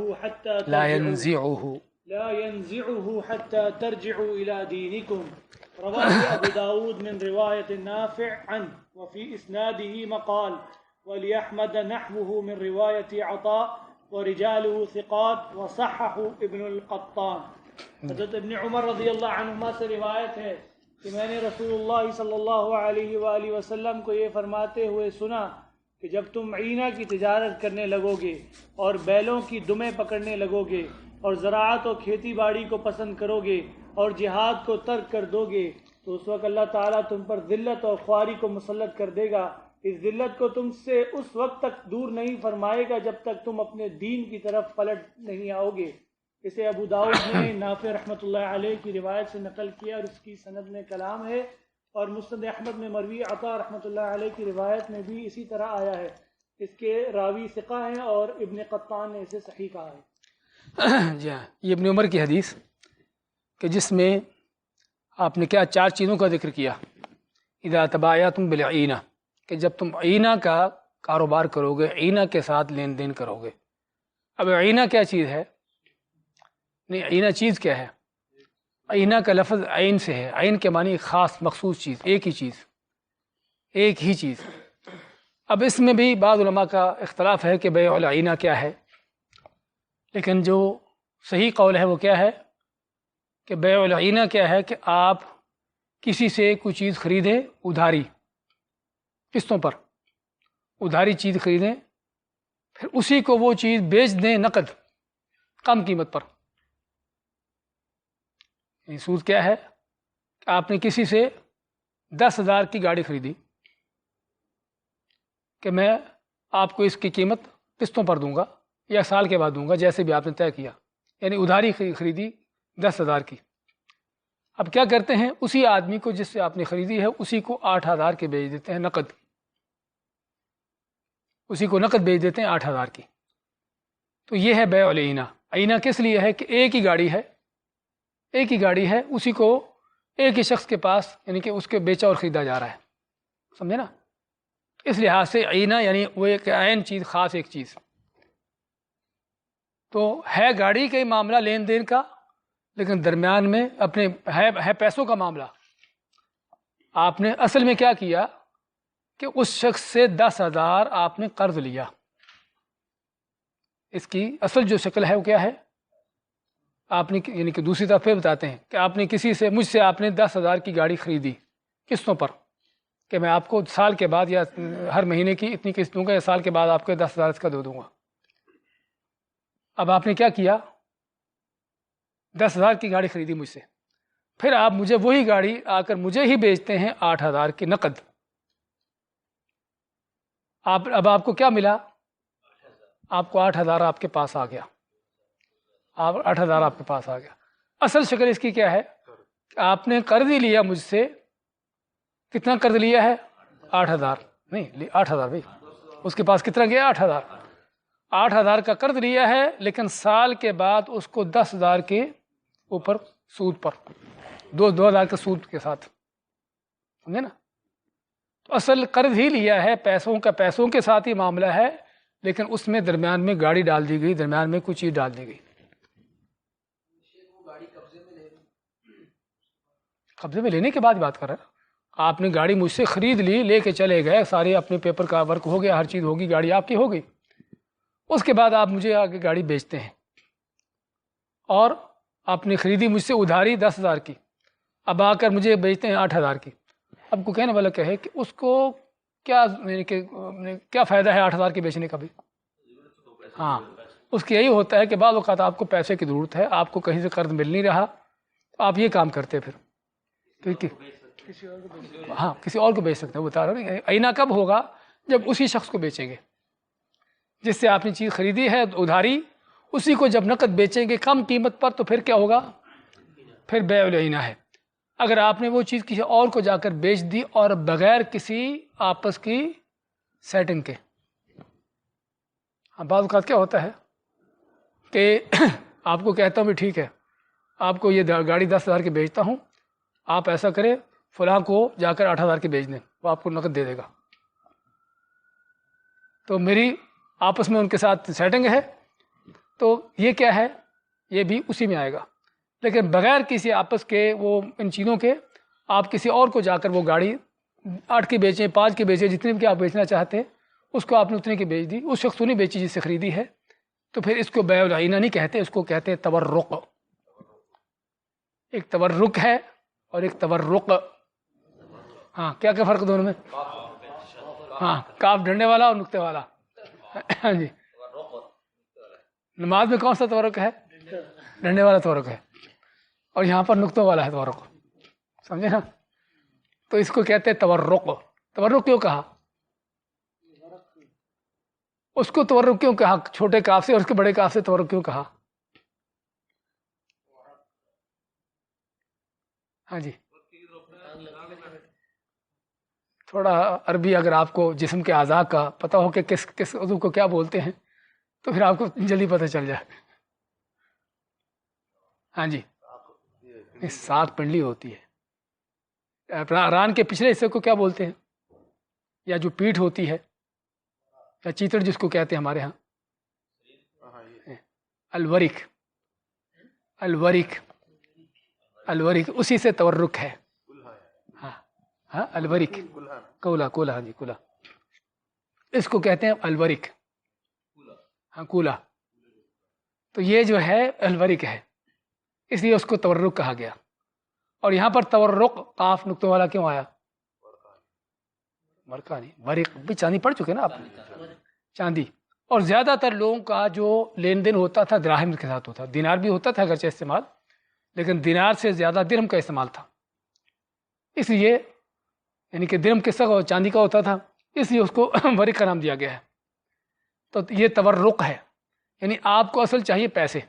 حتى ترجعوا إلى دينكم. رواه أبو داود من رواية نافع عنه وفي إسناده مقال ولأحمد نحوه من رواية عطاء ورجاله ثقات وصححه ابن القطان. حضرت ابن عمر رضی اللہ عنہما سے روایت ہے کہ میں نے رسول اللہ صلی اللہ علیہ وآلہ وسلم کو یہ فرماتے ہوئے سنا کہ جب تم عینہ کی تجارت کرنے لگو گے اور بیلوں کی دمیں پکڑنے لگو گے اور زراعت و کھیتی باڑی کو پسند کرو گے اور جہاد کو ترک کر دو گے تو اس وقت اللہ تعالیٰ تم پر ذلت اور خواری کو مسلط کر دے گا. اس ذلت کو تم سے اس وقت تک دور نہیں فرمائے گا جب تک تم اپنے دین کی طرف پلٹ نہیں آؤ گے. اسے ابو داؤد نے نافع رحمۃ اللہ علیہ کی روایت سے نقل کیا اور اس کی سند میں کلام ہے، اور مسند احمد میں مروی عطا رحمۃ اللہ علیہ کی روایت میں بھی اسی طرح آیا ہے. اس کے راوی ثقہ ہیں اور ابن قطان نے اسے صحیح کہا ہے. جی ہاں، یہ ابن عمر کی حدیث کہ جس میں آپ نے کیا 4 چیزوں کا ذکر کیا. اذا تبایعتم بالعینہ، کہ جب تم عینہ کا کاروبار کرو گے، عینہ کے ساتھ لین دین کرو گے. اب عینہ کیا چیز ہے؟ نہیں، عینہ چیز کیا ہے؟ عینہ کا لفظ عین سے ہے. عین کے معنی خاص مخصوص چیز، ایک ہی چیز. اب اس میں بھی بعض علماء کا اختلاف ہے کہ بیع العینہ کیا ہے، لیکن جو صحیح قول ہے وہ کیا ہے کہ بیع العینہ کیا ہے کہ آپ کسی سے کوئی چیز خریدیں ادھاری، قسطوں پر ادھاری چیز خریدیں، پھر اسی کو وہ چیز بیچ دیں نقد کم قیمت پر. سود کیا ہے کہ آپ نے کسی سے 10,000 کی گاڑی خریدی کہ میں آپ کو اس کی قیمت قسطوں پر دوں گا یا سال کے بعد دوں گا، جیسے بھی آپ نے طے کیا، یعنی ادھاری خریدی 10,000 کی. اب کیا کرتے ہیں، اسی آدمی کو جس سے آپ نے خریدی ہے اسی کو 8,000 کے بیچ دیتے ہیں نقد، اسی کو نقد بیچ دیتے ہیں 8,000 کی. تو یہ ہے بیع العینہ. عینہ کس لیے ہے کہ ایک ہی گاڑی ہے، اسی کو ایک ہی شخص کے پاس یعنی کہ اس کے بیچا اور خریدا جا رہا ہے، سمجھے نا. اس لحاظ سے عینہ یعنی وہ ایک عین چیز، خاص ایک چیز. تو ہے گاڑی کا ہی معاملہ لین دین کا، لیکن درمیان میں اپنے ہے پیسوں کا معاملہ. آپ نے اصل میں کیا کیا کہ اس شخص سے 10,000 آپ نے قرض لیا. اس کی اصل جو شکل ہے وہ کیا ہے، آپ نے یعنی کہ دوسری طرف پھر بتاتے ہیں کہ آپ نے مجھ سے آپ نے 10,000 کی گاڑی خریدی قسطوں پر، کہ میں آپ کو سال کے بعد یا ہر مہینے کی اتنی قسط دوں گا، یا سال کے بعد آپ کو 10,000 اس کا دے دوں گا. اب آپ نے کیا کیا، 10,000 کی گاڑی خریدی مجھ سے، پھر آپ مجھے وہی گاڑی آ کر مجھے ہی بیچتے ہیں 8,000 کی نقد. اب آپ کو کیا ملا، آپ کو 8,000 آپ کے پاس آ گیا، 8,000 آپ کے پاس آ گیا. اصل شکل اس کی کیا ہے کہ آپ نے قرض ہی لیا مجھ سے. کتنا قرض لیا ہے، 8,000 نہیں 8,000 بھائی، اس کے پاس کتنا گیا، 8,000 کا قرض لیا ہے، لیکن سال کے بعد اس کو 10,000 کے اوپر سود پر 2,000 کے سود کے ساتھ، سمجھے نا. تو اصل قرض ہی لیا ہے، پیسوں کے ساتھ ہی معاملہ ہے، لیکن اس میں درمیان میں گاڑی ڈال دی گئی، درمیان میں کچھ چیز ڈال دی گئی. قبضے میں لینے کے بعد بات کر رہے ہیں. آپ نے گاڑی مجھ سے خرید لی، لے کے چلے گئے، سارے اپنے پیپر کا ورک ہو گیا، ہر چیز ہوگی، گاڑی آپ کی ہو گئی. اس کے بعد آپ مجھے آگے گاڑی بیچتے ہیں، اور آپ نے خریدی مجھ سے ادھاری 10,000 کی، اب آ کر مجھے بیچتے ہیں 8,000 کی. اب کو کہنے والا کہے کہ اس کو کیا فائدہ ہے 8,000 کے بیچنے کا بھی. ہاں، اس کی یہی ہوتا ہے کہ بعض اوقات آپ کو پیسے کی ضرورت ہے، آپ کو کہیں سے قرض مل نہیں رہا، تو آپ یہ کام کرتے پھر ٹھیک ہے، ہاں کسی اور کو بیچ سکتے ہیں. بتا رہا ہوں عینہ کب ہوگا، جب اسی شخص کو بیچیں گے جس سے آپ نے چیز خریدی ہے ادھاری، اسی کو جب نقد بیچیں گے کم قیمت پر، تو پھر کیا ہوگا، پھر بیع العینہ ہے. اگر آپ نے وہ چیز کسی اور کو جا کر بیچ دی اور بغیر کسی آپس کی سیٹنگ کے، بعض اوقات کیا ہوتا ہے کہ آپ کو کہتا ہوں بھی ٹھیک ہے، آپ کو یہ گاڑی 10,000 کی بیچتا ہوں، آپ ایسا کریں فلاں کو جا کر 8,000 کی بیچ دیں، وہ آپ کو نقد دے دے گا. تو میری آپس میں ان کے ساتھ سیٹنگ ہے، تو یہ کیا ہے، یہ بھی اسی میں آئے گا. لیکن بغیر کسی آپس کے وہ ان چیزوں کے، آپ کسی اور کو جا کر وہ گاڑی 8 کی بیچیں، 5 کی بیچیں، جتنے بھی آپ بیچنا چاہتے ہیں اس کو آپ نے اتنے کی بیچ دی، اس شخص کو نہیں بیچی جس سے خریدی ہے، تو پھر اس کو بیع العینہ نہیں کہتے، اس کو کہتے ہیں تورق. ایک تورق ہے اور ایک تورق. ہاں کیا فرق دونوں میں، ہاں کاف ڈنڈے والا اور نقطے والا. ہاں جی، نماز میں کون سا تورق ہے، ڈنڈے والا تورق ہے، اور یہاں پر نقطوں والا ہے تورق، سمجھے نا. تو اس کو کہتے ہیں تورق. تورق کیوں کہا، اس کو تورق کیوں کہا، چھوٹے کاف سے اور اس کے بڑے کاف سے تورق کیوں کہا. ہاں جی، تھوڑا عربی اگر آپ کو جسم کے اعضاء کا پتہ ہو کہ کس عضو کو کیا بولتے ہیں، تو پھر آپ کو جلدی پتہ چل جائے. ہاں جی، ساق پنڈلی ہوتی ہے. ران کے پچھلے حصے کو کیا بولتے ہیں، یا جو پیٹھ ہوتی ہے، یا چیتڑ جس کو کہتے ہیں ہمارے ہاں، الورک. الورک الورک اسی سے تورک ہے. ہاں الورک، کولا ہاں جی کولا، اس کو کہتے ہیں الورک. ہاں کولا، تو یہ جو ہے الورک ہے، اس لیے اس کو تورک کہا گیا. اور یہاں پر تورق قاف نقطوں والا کیوں آیا، مرکا نہیں، ورق بھی چاندی پڑھ چکے نا آپ، چاندی. اور زیادہ تر لوگوں کا جو لین دین ہوتا تھا دراہم کے ساتھ ہوتا، دینار بھی ہوتا تھا اگرچہ استعمال، لیکن دینار سے زیادہ درہم کا استعمال تھا. اس لیے یعنی کہ درہم کس کا چاندی کا ہوتا تھا، اس لیے اس کو ورق کا نام دیا گیا ہے. تو یہ تورق ہے، یعنی آپ کو اصل چاہیے پیسے،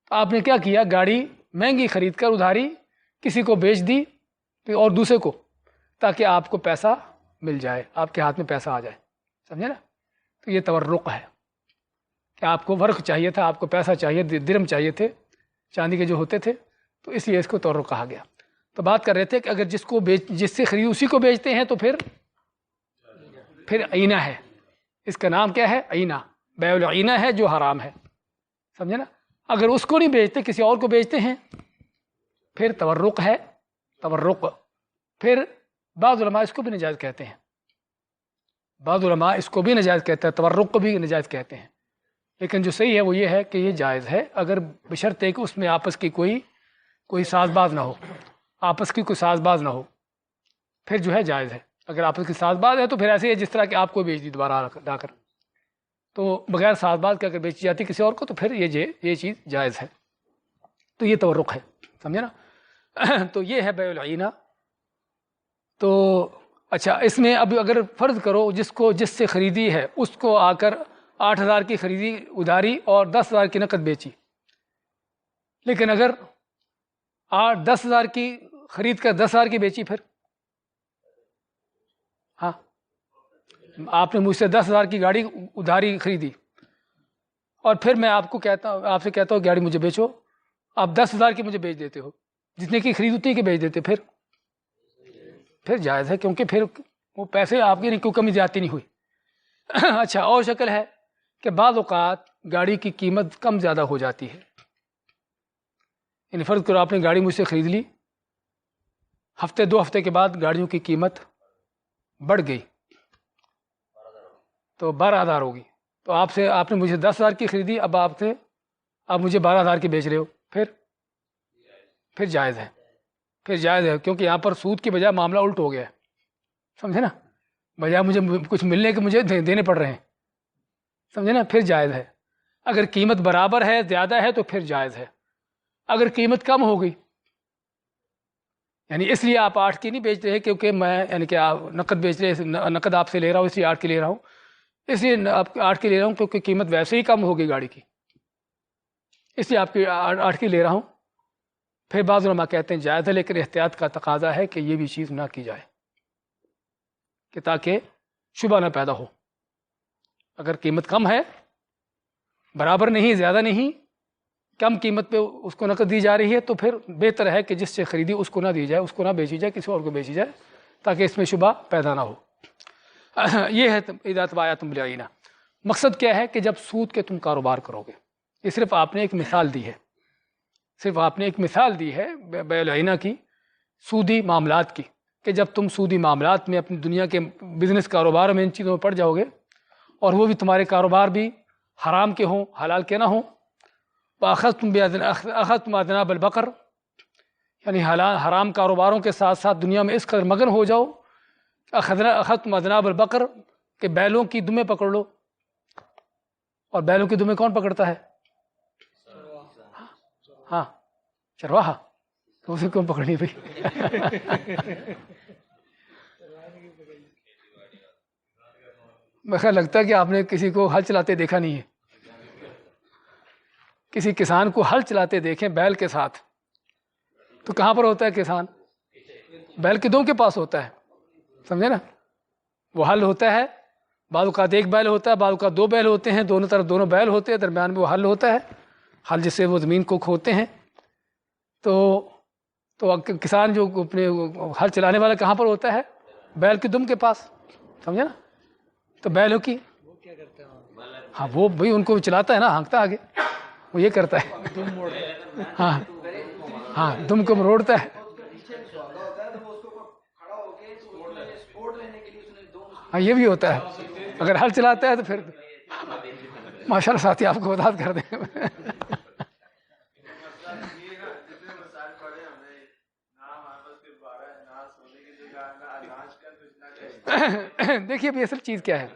تو آپ نے کیا کیا، گاڑی مہنگی خرید کر ادھاری کسی کو بیچ دی اور دوسرے کو، تاکہ آپ کو پیسہ مل جائے، آپ کے ہاتھ میں پیسہ آ جائے، سمجھے نا؟ تو یہ تورق ہے کہ آپ کو ورق چاہیے تھا، آپ کو پیسہ چاہیے، درم چاہیے تھے چاندی کے جو ہوتے تھے، تو اس لیے اس کو تورق کہا گیا۔ تو بات کر رہے تھے کہ اگر جس سے خرید اسی کو بیچتے ہیں تو پھر عینہ ہے، اس کا نام کیا ہے؟ عینہ، بیع العینہ ہے جو حرام ہے، سمجھے نا؟ اگر اس کو نہیں بیچتے، کسی اور کو بیچتے ہیں، پھر تورق ہے، تورق۔ پھر بعض علماء اس کو بھی نجائز کہتے ہیں، بعض علماء اس کو بھی نجائز کہتے ہیں، تورق کو بھی نجائز کہتے ہیں، لیکن جو صحیح ہے وہ یہ ہے کہ یہ جائز ہے، اگر بشرطے کہ اس میں آپس کی کوئی ساز باز نہ ہو، آپس کی کوئی ساز باز نہ ہو، پھر جو ہے جائز ہے۔ اگر آپس کی ساز باز ہے تو پھر ایسے ہے جس طرح کہ آپ کو بیچ دی دوبارہ لا کر، تو بغیر ساز باز کے اگر بیچی جاتی کسی اور کو تو پھر یہ چیز جائز ہے، تو یہ تورق ہے، سمجھے نا؟ تو یہ ہے بیع العینہ۔ تو اچھا، اس میں اب اگر فرض کرو جس سے خریدی ہے اس کو آ کر 8,000 کی خریدی ادھاری اور 10,000 کی نقد بیچی، لیکن اگر 10,000 کی خرید کر 10,000 کی بیچی، پھر ہاں آپ نے مجھ سے 10,000 کی گاڑی ادھاری خریدی اور پھر میں آپ سے کہتا ہوں گاڑی مجھے بیچو، آپ 10,000 کی مجھے بیچ دیتے ہو، جتنے کی خرید اتنی کی بیچ دیتے، پھر جائز ہے، کیونکہ پھر وہ پیسے آپ کی کوئی کمی زیادتی نہیں ہوئی۔ اچھا، اور شکل ہے کہ بعض اوقات گاڑی کی قیمت کم زیادہ ہو جاتی ہے، یعنی فرض کرو آپ نے گاڑی مجھ سے خرید لی، ہفتے 2 ہفتے کے بعد گاڑیوں کی قیمت بڑھ گئی تو 12,000 ہوگی، تو آپ نے مجھے 10,000 کی خریدی، اب آپ مجھے 12,000 کی بیچ رہے ہو، پھر جائز ہے، کیونکہ یہاں پر سود کی بجائے معاملہ الٹ ہو گیا ہے، سمجھے نا؟ بجائے مجھے کچھ ملنے کے مجھے دینے پڑ رہے ہیں، سمجھے نا؟ پھر جائز ہے۔ اگر قیمت برابر ہے، زیادہ ہے، تو پھر جائز ہے۔ اگر قیمت کم ہو گئی، یعنی اس لیے آپ 8 کی نہیں بیچ رہے کیونکہ میں یعنی کہ نقد بیچ رہے، نقد آپ سے لے رہا ہوں، اس لیے 8 کی لے رہا ہوں، اس لیے آپ 8 کی لے رہا ہوں کیونکہ قیمت ویسے ہی کم ہوگی گاڑی کی، اس لیے آپ کی 8 کی لے رہا ہوں۔ پھر بعض علماء کہتے ہیں جائز ہے، لیکن احتیاط کا تقاضا ہے کہ یہ بھی چیز نہ کی جائے کہ تاکہ شبہ نہ پیدا ہو۔ اگر قیمت کم ہے، برابر نہیں، زیادہ نہیں، کم قیمت پہ اس کو نقد دی جا رہی ہے، تو پھر بہتر ہے کہ جس سے خریدی اس کو نہ دی جائے، اس کو نہ بیچی جائے، کسی اور کو بیچی جائے، تاکہ اس میں شبہ پیدا نہ ہو۔ یہ ہے اذا تبایعتم بالعینہ۔ مقصد کیا ہے کہ جب سود کے تم کاروبار کرو گے، یہ صرف آپ نے ایک مثال دی ہے، بیع العینہ کی، سودی معاملات کی، کہ جب تم سودی معاملات میں اپنی دنیا کے بزنس کاروبار میں ان چیزوں میں پڑ جاؤ گے، اور وہ بھی تمہارے کاروبار بھی حرام کے ہوں، حلال کے نہ ہوں، اخذتم اذناب البقر، یعنی حرام کاروباروں کے ساتھ ساتھ دنیا میں اس قدر مگن ہو جاؤ، اخذتم اذناب البقر کہ بیلوں کی دمیں پکڑ لو، اور بیلوں کی دمیں کون پکڑتا ہے؟ ہاں، چرواہا، تو اسے کیوں پکڑنی بھائی؟ مجھے لگتا ہے کہ آپ نے کسی کو ہل چلاتے دیکھا نہیں ہے، کسی کسان کو ہل چلاتے دیکھیں بیل کے ساتھ، تو کہاں پر ہوتا ہے کسان؟ بیل کے دم کے پاس ہوتا ہے، سمجھے نا؟ وہ ہل ہوتا ہے، بعض اوقات ایک بیل ہوتا ہے، بعض اوقات 2 بیل ہوتے ہیں، دونوں طرف دونوں بیل ہوتے ہیں، درمیان میں وہ ہل ہوتا ہے، ہل جس سے وہ زمین کو کھودتے ہیں۔ تو کسان جو اپنے ہل چلانے والا کہاں پر ہوتا ہے؟ بیل کے دم کے پاس، سمجھے نا؟ تو بیلوں کی ہاں، وہ بھائی ان کو چلاتا ہے نا، ہانکتا آگے، وہ یہ کرتا ہے، ہاں دم کو مروڑتا ہے، ہاں یہ بھی ہوتا ہے۔ اگر ہل چلاتا ہے تو پھر ماشاء اللہ ساتھی آپ کو وضاحت کر دیں۔ دیکھیے بھی اصل چیز کیا ہے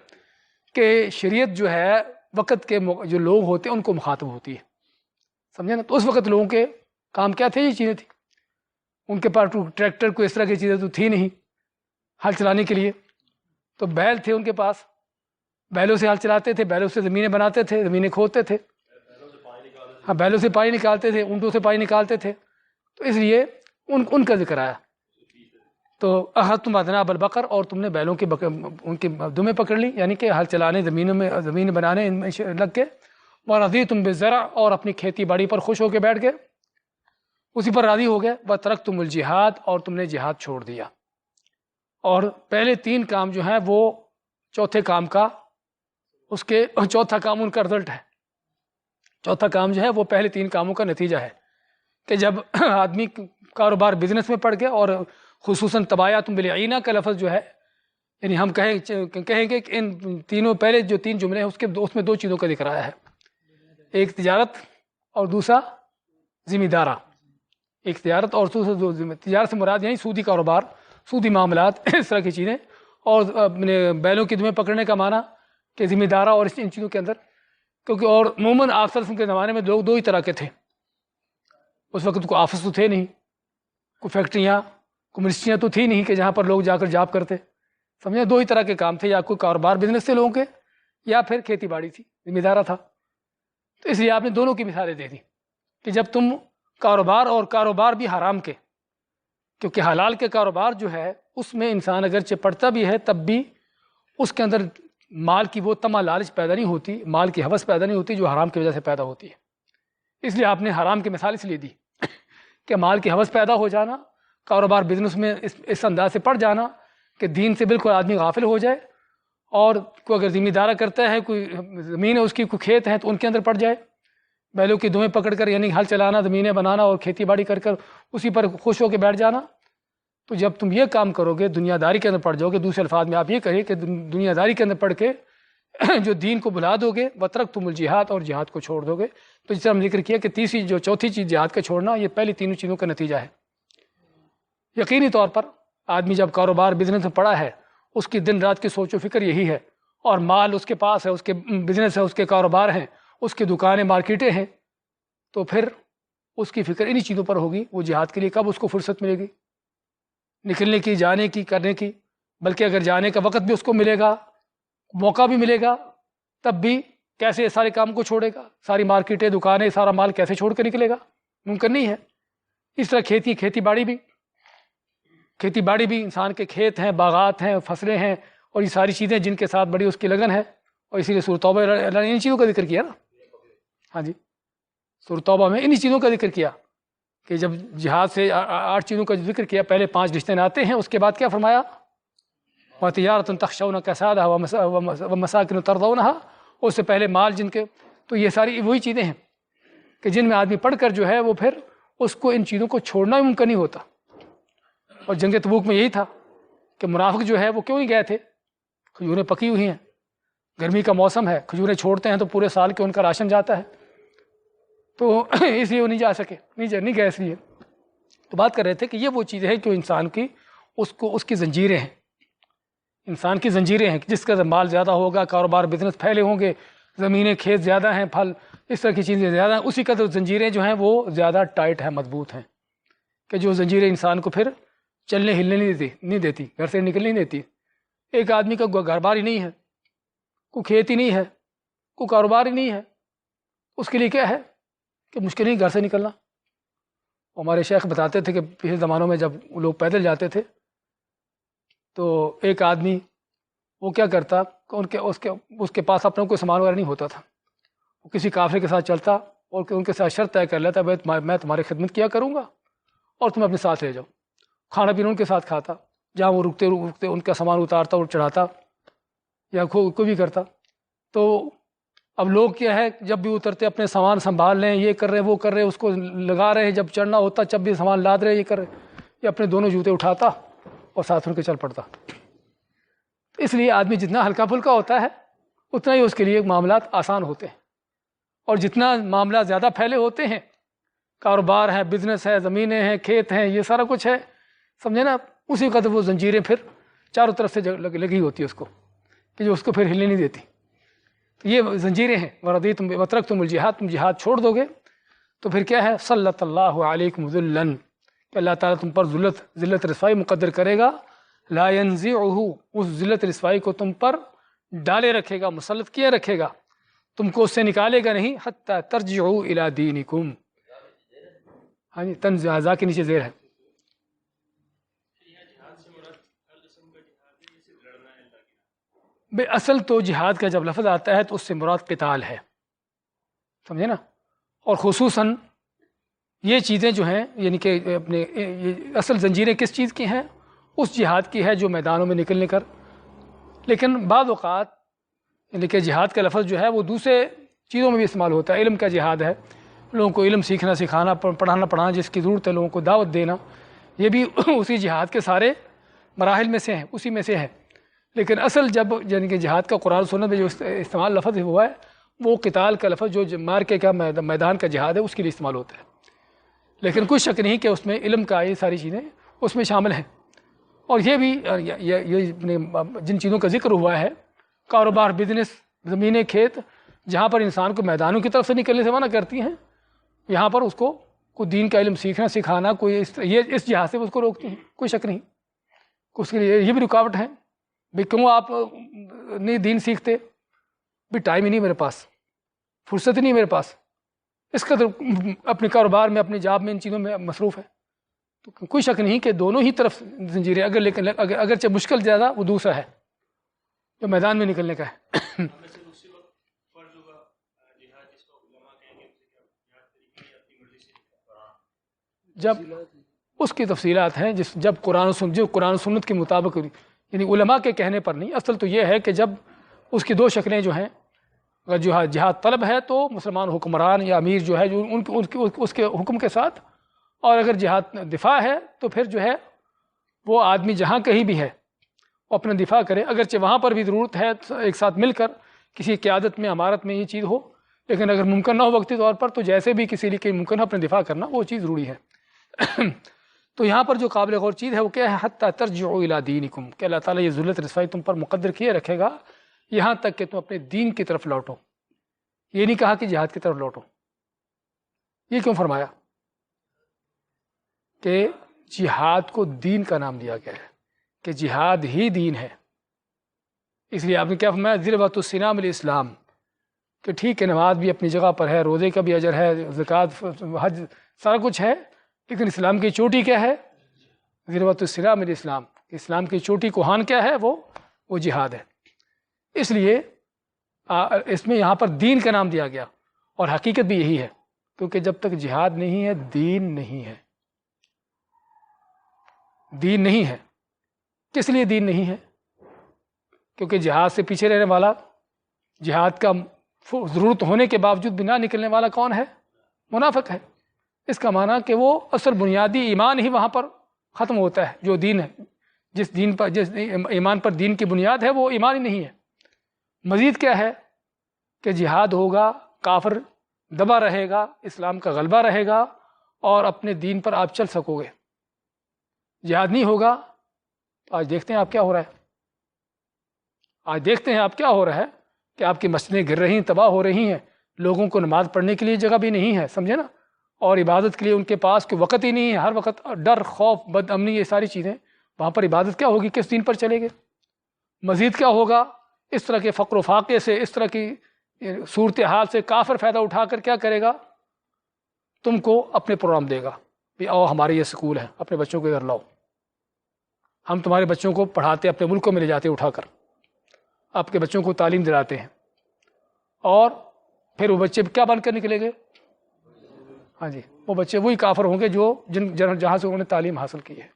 کہ شریعت جو ہے وقت کے جو لوگ ہوتے ہیں ان کو مخاطب ہوتی ہے، سمجھے نا؟ تو اس وقت لوگوں کے کام کیا تھے؟ یہ چیزیں تھیں، ان کے پاس ٹریکٹر کو اس طرح کی چیزیں تو تھی نہیں ہل چلانے کے لیے، تو بیل تھے ان کے پاس، بیلوں سے ہل چلاتے تھے، بیلوں سے زمینیں بناتے تھے، زمینیں کھودتے تھے، ہاں بیلوں سے پانی نکالتے تھے، اونٹوں سے پانی نکالتے تھے، تو اس لیے ان کا ذکر آیا. تو اخذتم اذناب البقر، اور تم نے بیلوں کی ان کی دمیں پکڑ لی، یعنی کہ ہل چلانے، زمین بنانے ان میں لگ کے. ورضیتم بالزرع، اور اپنی کھیتی باڑی پر خوش ہو کے بیٹھ گئے، اسی پر راضی ہو گئے. وترکتم الجہاد، اور تم نے جہاد چھوڑ دیا. اور پہلے 3 کام جو ہیں وہ چوتھے کام کا، اس کے چوتھا کام ان کا رزلٹ ہے. چوتھا کام جو ہے وہ پہلے 3 کاموں کا نتیجہ ہے کہ جب آدمی کاروبار بزنس میں پڑ گیا، اور خصوصاً تبایاتم بالعینہ کا لفظ جو ہے، یعنی ہم کہیں گے کہ ان تینوں پہلے جو 3 جملے ہیں اس میں 2 چیزوں کا ذکر آیا ہے. ایک تجارت اور دوسرا ذمہ دارہ. ایک تجارت اور دوسرا تجارت سے مراد یعنی سودی کاروبار، سودی معاملات، اس طرح کی چیزیں. اور بیلوں کی دمیں پکڑنے کا معنی کہ ذمہ دارہ اور ان چیزوں کے اندر، کیونکہ اور عموماً آفسر کے زمانے میں لوگ 2 ہی طرح کے تھے. اس وقت کوئی آفس تو تھے نہیں، کوئی فیکٹریاں، کوئی منسٹریاں تو تھی نہیں کہ جہاں پر لوگ جا کر جاب کرتے. سمجھے 2 ہی طرح کے کام تھے، یا کوئی کاروبار بزنس سے لوگوں کے، یا پھر کھیتی باڑی تھی، ذمہ دارہ تھا. تو اس لیے آپ نے دونوں کی مثالیں دے دی کہ جب تم کاروبار، اور کاروبار بھی حرام کے، کیونکہ حلال کے کاروبار جو ہے اس میں انسان اگرچہ پڑھتا بھی ہے تب بھی اس کے اندر مال کی وہ طمع لالچ پیدا نہیں ہوتی، مال کی حوث پیدا نہیں ہوتی جو حرام کی وجہ سے پیدا ہوتی ہے. اس لیے آپ نے حرام کی مثال اس لیے دی کہ مال کی حوث پیدا ہو جانا، کاروبار بزنس میں اس انداز سے پڑ جانا کہ دین سے بالکل آدمی غافل ہو جائے، اور کوئی اگر ذمہ دارہ کرتا ہے، کوئی زمین ہے اس کی، کوئی کھیت ہے تو ان کے اندر پڑ جائے، بیلوں کی دمیں پکڑ کر یعنی ہل چلانا، زمینیں بنانا اور کھیتی باڑی کر کر اسی پر خوش ہو کے بیٹھ جانا. تو جب تم یہ کام کرو گے، دنیا داری کے اندر پڑ جاؤ گے. دوسرے الفاظ میں آپ یہ کہیں کہ دنیا داری کے اندر پڑھ کے جو دین کو بھلا دو گے، وترکتم الجہاد، اور جہاد کو چھوڑ دو گے. تو جس طرح ہم ذکر کیا کہ چوتھی چیز جہاد کا چھوڑنا، یہ پہلی 3 چیزوں کا نتیجہ ہے. یقینی طور پر آدمی جب کاروبار بزنس میں پڑا ہے، اس کی دن رات کی سوچ و فکر یہی ہے، اور مال اس کے پاس ہے، اس کے بزنس ہے، اس کے کاروبار ہیں، اس کی دکانیں، مارکیٹیں ہیں، تو پھر اس کی فکر انہی چیزوں پر ہوگی. وہ جہاد کے لیے کب اس کو فرصت ملے گی نکلنے کی، جانے کی، کرنے کی؟ بلکہ اگر جانے کا وقت بھی اس کو ملے گا، موقع بھی ملے گا، تب بھی کیسے سارے کام کو چھوڑے گا؟ ساری مارکیٹیں، دکانیں، سارا مال کیسے چھوڑ کے نکلے گا؟ ممکن نہیں ہے. اس طرح کھیتی باڑی بھی انسان کے کھیت ہیں، باغات ہیں، فصلیں ہیں، اور یہ ساری چیزیں جن کے ساتھ بڑی اس کی لگن ہے. اور اسی لیے سورۃ توبہ اللہ نے ان چیزوں کا ذکر کیا نا. ہاں جی، سورۃ توبہ میں انہی چیزوں کا ذکر کیا کہ جب جہاد سے 8 چیزوں کا ذکر کیا، پہلے 5 رشتے آتے ہیں، اس کے بعد کیا فرمایا؟ وَتِجَارَةٌ تَخْشَوْنَ كَسَادَهَا وَمَسَاكِنُ تَرْضَوْنَهَا. اس سے پہلے مال جن کے، تو یہ ساری وہی چیزیں ہیں کہ جن میں آدمی پڑھ کر جو ہے وہ پھر اس کو ان چیزوں کو چھوڑنا بھی ممکن نہیں ہوتا. اور جنگ تبوک میں یہی تھا کہ منافق جو ہے وہ کیوں نہیں گئے تھے؟ کھجوریں پکی ہوئی ہیں، گرمی کا موسم ہے، کھجوریں چھوڑتے ہیں تو پورے سال کے ان کا راشن جاتا ہے، تو اس لیے وہ نہیں جا سکے، نہیں گئے. اس لیے تو بات کر رہے تھے کہ یہ وہ چیزیں ہیں جو انسان کی اس کی زنجیریں ہیں، انسان کی زنجیریں ہیں. جس کا مال زیادہ ہوگا، کاروبار بزنس پھیلے ہوں گے، زمینیں کھیت زیادہ ہیں، پھل اس طرح کی چیزیں زیادہ ہیں، اسی کا تو زنجیریں جو ہیں وہ زیادہ ٹائٹ ہیں، مضبوط ہیں، کہ جو زنجیریں انسان کو پھر چلنے ہلنے نہیں دیتی، گھر سے نکلنے نہیں دیتی. ایک آدمی کا گھر بار ہی نہیں ہے، کوئی کھیت ہی نہیں ہے، کوئی کاروبار ہی نہیں ہے، اس کے لیے کیا ہے کہ مشکل نہیں گھر سے نکلنا. ہمارے شیخ بتاتے تھے کہ پچھلے زمانوں میں جب لوگ پیدل جاتے تھے تو ایک آدمی وہ کیا کرتا کہ اس کے پاس اپنا کوئی سامان وغیرہ نہیں ہوتا تھا، وہ کسی کافرے کے ساتھ چلتا اور ان کے ساتھ شرط طے کر لیتا، میں تمہاری خدمت کیا کروں گا اور تم اپنے ساتھ لے جاؤ. کھانا پینا ان کے ساتھ کھاتا، جہاں وہ رکتے ان کا سامان اتارتا اور چڑھاتا یا کوئی بھی کرتا. تو اب لوگ کیا ہے، جب بھی اترتے اپنے سامان سنبھال لیں، یہ کر رہے وہ کر رہے، اس کو لگا رہے، جب چڑھنا ہوتا جب بھی سامان لاد رہے، یہ کر رہے، یہ اپنے دونوں جوتے اٹھاتا اور ساتھ ان کے چل پڑتا. اس لیے آدمی جتنا ہلکا پھلکا ہوتا ہے اتنا ہی اس کے لیے معاملات آسان ہوتے ہیں، اور جتنا معاملات زیادہ پھیلے ہوتے ہیں، کاروبار ہے، بزنس ہے، زمینیں ہیں، کھیت ہیں، یہ سارا کچھ ہے، سمجھے نا، اسی قدر وہ زنجیریں پھر چاروں طرف سے لگی ہوتی ہے اس کو، کہ جو اس کو پھر ہلنے نہیں دیتی. یہ زنجیریں ہیں. وترکتم الجہاد، تم جہاد چھوڑ دو گے تو پھر کیا ہے؟ سلط اللہ علیکم ذلًا، کہ اللہ تعالیٰ تم پر ذلت رسوائی مقدر کرے گا. لا ينزعہ، اس ذلت رسوائی کو تم پر ڈالے رکھے گا، مسلط کیے رکھے گا، تم کو اس سے نکالے گا نہیں. حتی ترجعوا الی دینکم. ہاں جی، تنزع کے نیچے زیر ہے. بے اصل تو جہاد کا جب لفظ آتا ہے تو اس سے مراد قتال ہے، سمجھے نا، اور خصوصاً یہ چیزیں جو ہیں یعنی کہ اپنے یہ اصل زنجیریں کس چیز کی ہیں؟ اس جہاد کی ہے جو میدانوں میں نکلنے کر، لیکن بعض اوقات یعنی کہ جہاد کا لفظ جو ہے وہ دوسرے چیزوں میں بھی استعمال ہوتا ہے۔ علم کا جہاد ہے، لوگوں کو علم سیکھنا سکھانا، پڑھانا جس کی ضرورت ہے لوگوں کو دعوت دینا، یہ بھی اسی جہاد کے سارے مراحل میں سے ہیں، اسی میں سے ہے۔ لیکن اصل جب یعنی کہ جہاد کا قرآن سنت میں جو استعمال لفظ ہوا ہے وہ قتال کا لفظ جو مارکے کا میدان کا جہاد ہے اس کے لیے استعمال ہوتا ہے، لیکن کوئی شک نہیں کہ اس میں علم کا یہ ساری چیزیں اس میں شامل ہیں۔ اور یہ بھی جن چیزوں کا ذکر ہوا ہے، کاروبار، بزنس، زمینیں، کھیت، جہاں پر انسان کو میدانوں کی طرف سے نکلنے سے منع کرتی ہیں، یہاں پر اس کو کوئی دین کا علم سیکھنا سکھانا کوئی اس جہاز سے اس کو روکتی ہیں، کوئی شک نہیں۔ اس کے لیے یہ بھی رکاوٹ ہے بھئی کیوں آپ نہیں دین سیکھتے؟ بھی ٹائم ہی نہیں میرے پاس، فرصت ہی نہیں میرے پاس، اس قدر اپنے کاروبار میں، اپنی جاب میں، ان چیزوں میں مصروف ہے۔ تو کوئی شک نہیں کہ دونوں ہی طرف زنجیریں، اگرچہ مشکل زیادہ وہ دوسرا ہے جو میدان میں نکلنے کا ہے۔ جب اس کی تفصیلات ہیں جب قرآن و سنت کے مطابق، یعنی علماء کے کہنے پر نہیں، اصل تو یہ ہے کہ جب اس کی دو شکلیں جو ہیں، اگر جہاد طلب ہے تو مسلمان حکمران یا امیر جو ہے جو اس کے حکم کے ساتھ، اور اگر جہاد دفاع ہے تو پھر جو ہے وہ آدمی جہاں کہیں بھی ہے وہ اپنا دفاع کرے، اگرچہ وہاں پر بھی ضرورت ہے ایک ساتھ مل کر کسی قیادت میں، امارت میں یہ چیز ہو، لیکن اگر ممکن نہ ہو وقتی طور پر تو جیسے بھی کسی لیے ممکن ہو اپنا دفاع کرنا وہ چیز ضروری ہے۔ تو یہاں پر جو قابل غور چیز ہے وہ کیا ہے؟ حتی ترجعوا الی دینکم، کہ اللہ تعالیٰ یہ ذلت رسوائی تم پر مقدر کیے رکھے گا یہاں تک کہ تم اپنے دین کی طرف لوٹو۔ یہ نہیں کہا کہ جہاد کی طرف لوٹو، یہ کیوں فرمایا؟ کہ جہاد کو دین کا نام دیا گیا ہے، کہ جہاد ہی دین ہے۔ اس لیے آپ نے کیا فرمایا؟ ذروۃ السنام الاسلام، کہ ٹھیک ہے نماز بھی اپنی جگہ پر ہے، روزے کا بھی اجر ہے، زکوٰۃ، حج، سارا کچھ ہے، لیکن اسلام کی چوٹی کیا ہے؟ ذروۃ السنام الاسلام، اسلام کی چوٹی کوہان کیا ہے؟ وہ جہاد ہے۔ اس لیے اس میں یہاں پر دین کا نام دیا گیا، اور حقیقت بھی یہی ہے، کیونکہ جب تک جہاد نہیں ہے دین نہیں ہے، دین نہیں ہے۔ کس لیے دین نہیں ہے؟ کیونکہ جہاد سے پیچھے رہنے والا، جہاد کا ضرورت ہونے کے باوجود بھی نہ نکلنے والا کون ہے؟ منافق ہے۔ اس کا معنی کہ وہ اصل بنیادی ایمان ہی وہاں پر ختم ہوتا ہے، جو دین ہے، جس ایمان پر دین کی بنیاد ہے وہ ایمان ہی نہیں ہے۔ مزید کیا ہے کہ جہاد ہوگا، کافر دبا رہے گا، اسلام کا غلبہ رہے گا، اور اپنے دین پر آپ چل سکو گے۔ جہاد نہیں ہوگا تو آج دیکھتے ہیں آپ کیا ہو رہا ہے، آج دیکھتے ہیں آپ کیا ہو رہا ہے کہ آپ کی مسجدیں گر رہی ہیں، تباہ ہو رہی ہیں، لوگوں کو نماز پڑھنے کے لیے جگہ بھی نہیں ہے، سمجھے نا، اور عبادت کے لیے ان کے پاس کوئی وقت ہی نہیں ہے، ہر وقت ڈر، خوف، بد امنی، یہ ساری چیزیں، وہاں پر عبادت کیا ہوگی؟ کس دین پر چلے گے؟ مزید کیا ہوگا؟ اس طرح کے فقر و فاقے سے، اس طرح کی صورتحال سے کافر فائدہ اٹھا کر کیا کرے گا؟ تم کو اپنے پروگرام دے گا، بھی آؤ ہمارے یہ سکول ہے، اپنے بچوں کو ادھر لاؤ، ہم تمہارے بچوں کو پڑھاتے، اپنے ملکوں میں لے جاتے اٹھا کر، آپ کے بچوں کو تعلیم دلاتے ہیں، اور پھر وہ بچے کیا بن کر نکلیں گے؟ ہاں جی، وہ بچے وہی کافر ہوں گے جہاں سے انہوں نے تعلیم حاصل کی ہے۔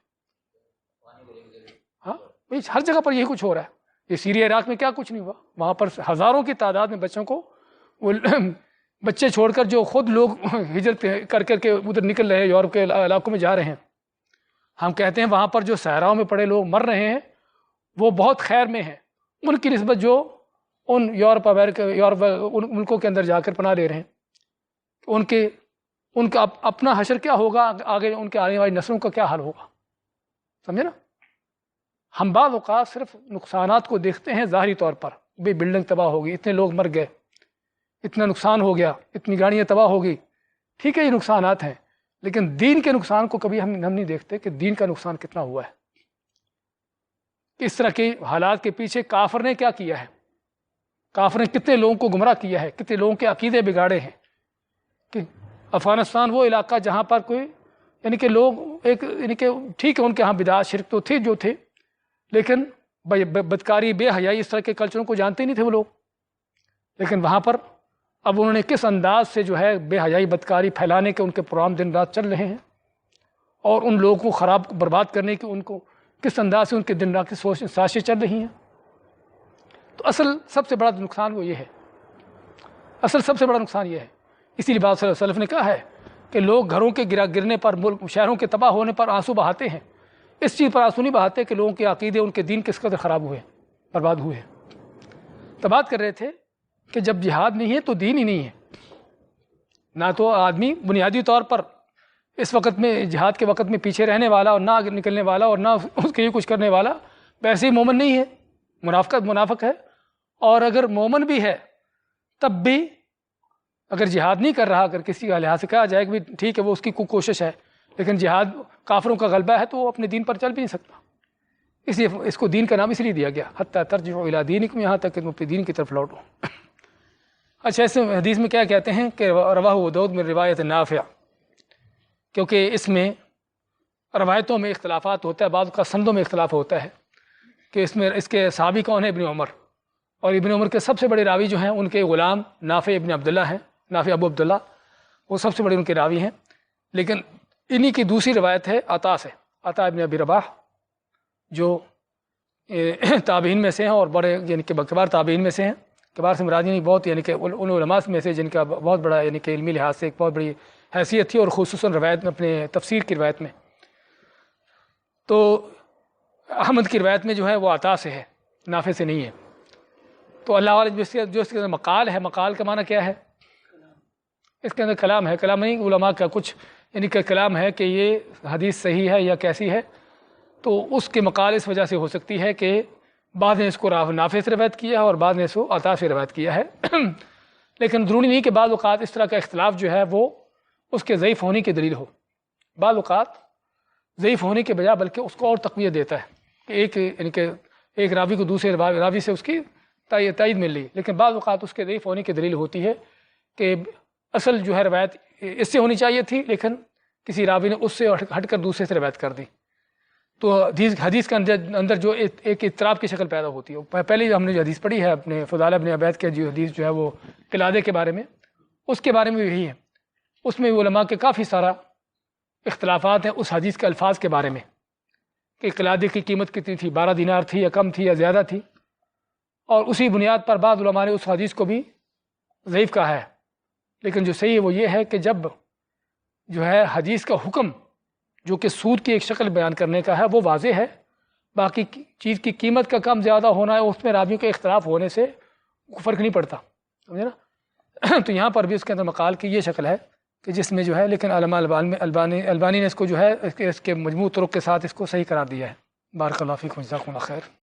ہاں، ہر جگہ پر یہی کچھ ہو رہا ہے۔ یہ سیریا عراق میں کیا کچھ نہیں ہوا، وہاں پر ہزاروں کی تعداد میں بچوں کو، وہ بچے چھوڑ کر جو خود لوگ ہجرت کر کے ادھر نکل رہے ہیں، یورپ کے علاقوں میں جا رہے ہیں، ہم کہتے ہیں وہاں پر جو صحراؤں میں پڑے لوگ مر رہے ہیں وہ بہت خیر میں ہیں ان کی نسبت جو ان یورپ ان ملکوں کے اندر جا کر پناہ لے رہے ہیں۔ ان کا اپنا حشر کیا ہوگا، آگے ان کے آنے والی نسلوں کا کیا حال ہوگا، سمجھے نا۔ ہم بعض اوقات صرف نقصانات کو دیکھتے ہیں ظاہری طور پر، بھی بلڈنگ تباہ ہو گئی، اتنے لوگ مر گئے، اتنا نقصان ہو گیا، اتنی گاڑیاں تباہ ہو گئی، ٹھیک ہے یہ نقصانات ہیں، لیکن دین کے نقصان کو کبھی ہم نہیں دیکھتے کہ دین کا نقصان کتنا ہوا ہے۔ اس طرح کے حالات کے پیچھے کافر نے کیا کیا ہے، کافر نے کتنے لوگوں کو گمراہ کیا ہے، کتنے لوگوں کے عقیدے بگاڑے ہیں۔ کہ افغانستان وہ علاقہ جہاں پر کوئی یعنی کہ لوگ یعنی کہ ٹھیک ہے ان کے ہاں بدعات، شرک تو تھے جو تھے، لیکن بدکاری، بے حیائی، اس طرح کے کلچروں کو جانتے نہیں تھے وہ لوگ، لیکن وہاں پر اب انہوں نے کس انداز سے جو ہے بے حیائی بدکاری پھیلانے کے ان کے پروگرام دن رات چل رہے ہیں، اور ان لوگوں کو خراب برباد کرنے کی ان کو کس انداز سے ان کے دن رات کی سازشیں چل رہی ہیں۔ تو اصل سب سے بڑا نقصان وہ یہ ہے، اصل سب سے بڑا نقصان یہ ہے۔ اسی لیے بات صلی اللہ علیہ وسلم نے کہا ہے کہ لوگ گھروں کے گرنے پر، ملک شہروں کے تباہ ہونے پر آنسو بہاتے ہیں، اس چیز پر آنسو نہیں بہاتے کہ لوگوں کے عقیدے، ان کے دین کس قدر خراب ہوئے، برباد ہوئے۔ تو بات کر رہے تھے کہ جب جہاد نہیں ہے تو دین ہی نہیں ہے، نہ تو آدمی بنیادی طور پر اس وقت میں جہاد کے وقت میں پیچھے رہنے والا اور نہ آگے نکلنے والا اور نہ اس کے لیے کچھ کرنے والا ویسے ہی مومن نہیں ہے، منافق ہے۔ اور اگر مومن بھی ہے تب بھی اگر جہاد نہیں کر رہا، اگر کسی کا لحاظ سے کہا جائے کہ بھی ٹھیک ہے وہ اس کی کوشش ہے، لیکن جہاد کافروں کا غلبہ ہے تو وہ اپنے دین پر چل بھی نہیں سکتا، اس لیے اس کو دین کا نام اس لیے دیا گیا، حتی ترجعوا الی دینکم، یہاں تک کہ تم اپنے دین کی طرف لوٹو۔ اچھا، اس حدیث میں کیا کہتے ہیں کہ رواہ ابو داؤد من روایت نافع، کیونکہ اس میں روایتوں میں اختلافات ہوتا ہے، بعض کا سندوں میں اختلاف ہوتا ہے کہ اس کے صحابی کون ہیں، ابن عمر، اور ابن عمر کے سب سے بڑے راوی جو ہیں ان کے غلام نافع ابن عبداللہ ہیں، نافع ابو عبداللہ، وہ سب سے بڑے ان کے راوی ہیں۔ لیکن انہی کی دوسری روایت ہے عطا سے، عطا ابن ابی رباح، جو تابعین میں سے ہیں اور بڑے یعنی کہ کبار تابعین میں سے ہیں، کبار سے مراد یعنی بہت یعنی کہ ان علماء میں سے جن کا بہت بڑا یعنی کہ علمی لحاظ سے ایک بہت بڑی حیثیت تھی، اور خصوصاً روایت میں اپنے تفسیر کی روایت میں۔ تو احمد کی روایت میں جو ہے وہ عطا سے ہے، نافع سے نہیں ہے۔ تو اللہ والے جو اس کے اندر مقال ہے، مقال کا معنی کیا ہے؟ اس کے اندر کلام ہے، کلام نہیں علماء کا کچھ یعنی کہ کلام ہے کہ یہ حدیث صحیح ہے یا کیسی ہے، تو اس کے مقال اس وجہ سے ہو سکتی ہے کہ بعض نے اس کو نافع سے روایت کیا ہے اور بعض نے اس کو عطا سے روایت کیا ہے۔ لیکن ضروری نہیں کہ بعض اوقات اس طرح کا اختلاف جو ہے وہ اس کے ضعیف ہونے کی دلیل ہو، بعض اوقات ضعیف ہونے کے بجائے بلکہ اس کو اور تقویت دیتا ہے کہ یعنی کہ ایک راوی کو دوسرے راوی سے اس کی تائید مل رہی، لیکن بعض اوقات اس کے ضعیف ہونے کی دلیل ہوتی ہے کہ اصل جو ہے روایت اس سے ہونی چاہیے تھی، لیکن کسی راوی نے اس سے ہٹ کر دوسرے سے روایت کر دی، تو حدیث کے اندر جو ایک اضطراب کی شکل پیدا ہوتی ہے۔ پہلے ہم نے جو حدیث پڑھی ہے اپنے فضالہ ابن عبید کے جو حدیث جو ہے وہ قلادے کے بارے میں، اس کے بارے میں یہی ہے، اس میں علماء کے کافی سارا اختلافات ہیں اس حدیث کے الفاظ کے بارے میں کہ قلادے کی قیمت کتنی تھی، 12 دینار تھی یا کم تھی یا زیادہ تھی، اور اسی بنیاد پر بعض علماء نے اس حدیث کو بھی ضعیف کہا ہے۔ لیکن جو صحیح ہے وہ یہ ہے کہ جب جو ہے حدیث کا حکم جو کہ سود کی ایک شکل بیان کرنے کا ہے وہ واضح ہے، باقی چیز کی قیمت کا کم زیادہ ہونا ہے اس میں راویوں کے اختلاف ہونے سے فرق نہیں پڑتا، سمجھے نا؟ تو یہاں پر بھی اس کے اندر مقال کی یہ شکل ہے کہ جس میں جو ہے، لیکن علامہ البانی نے اس کو جو ہے اس کے مجموع طرق کے ساتھ اس کو صحیح قرار دیا ہے۔ بارک اللہ فیکم، جزاکم اللہ خیر۔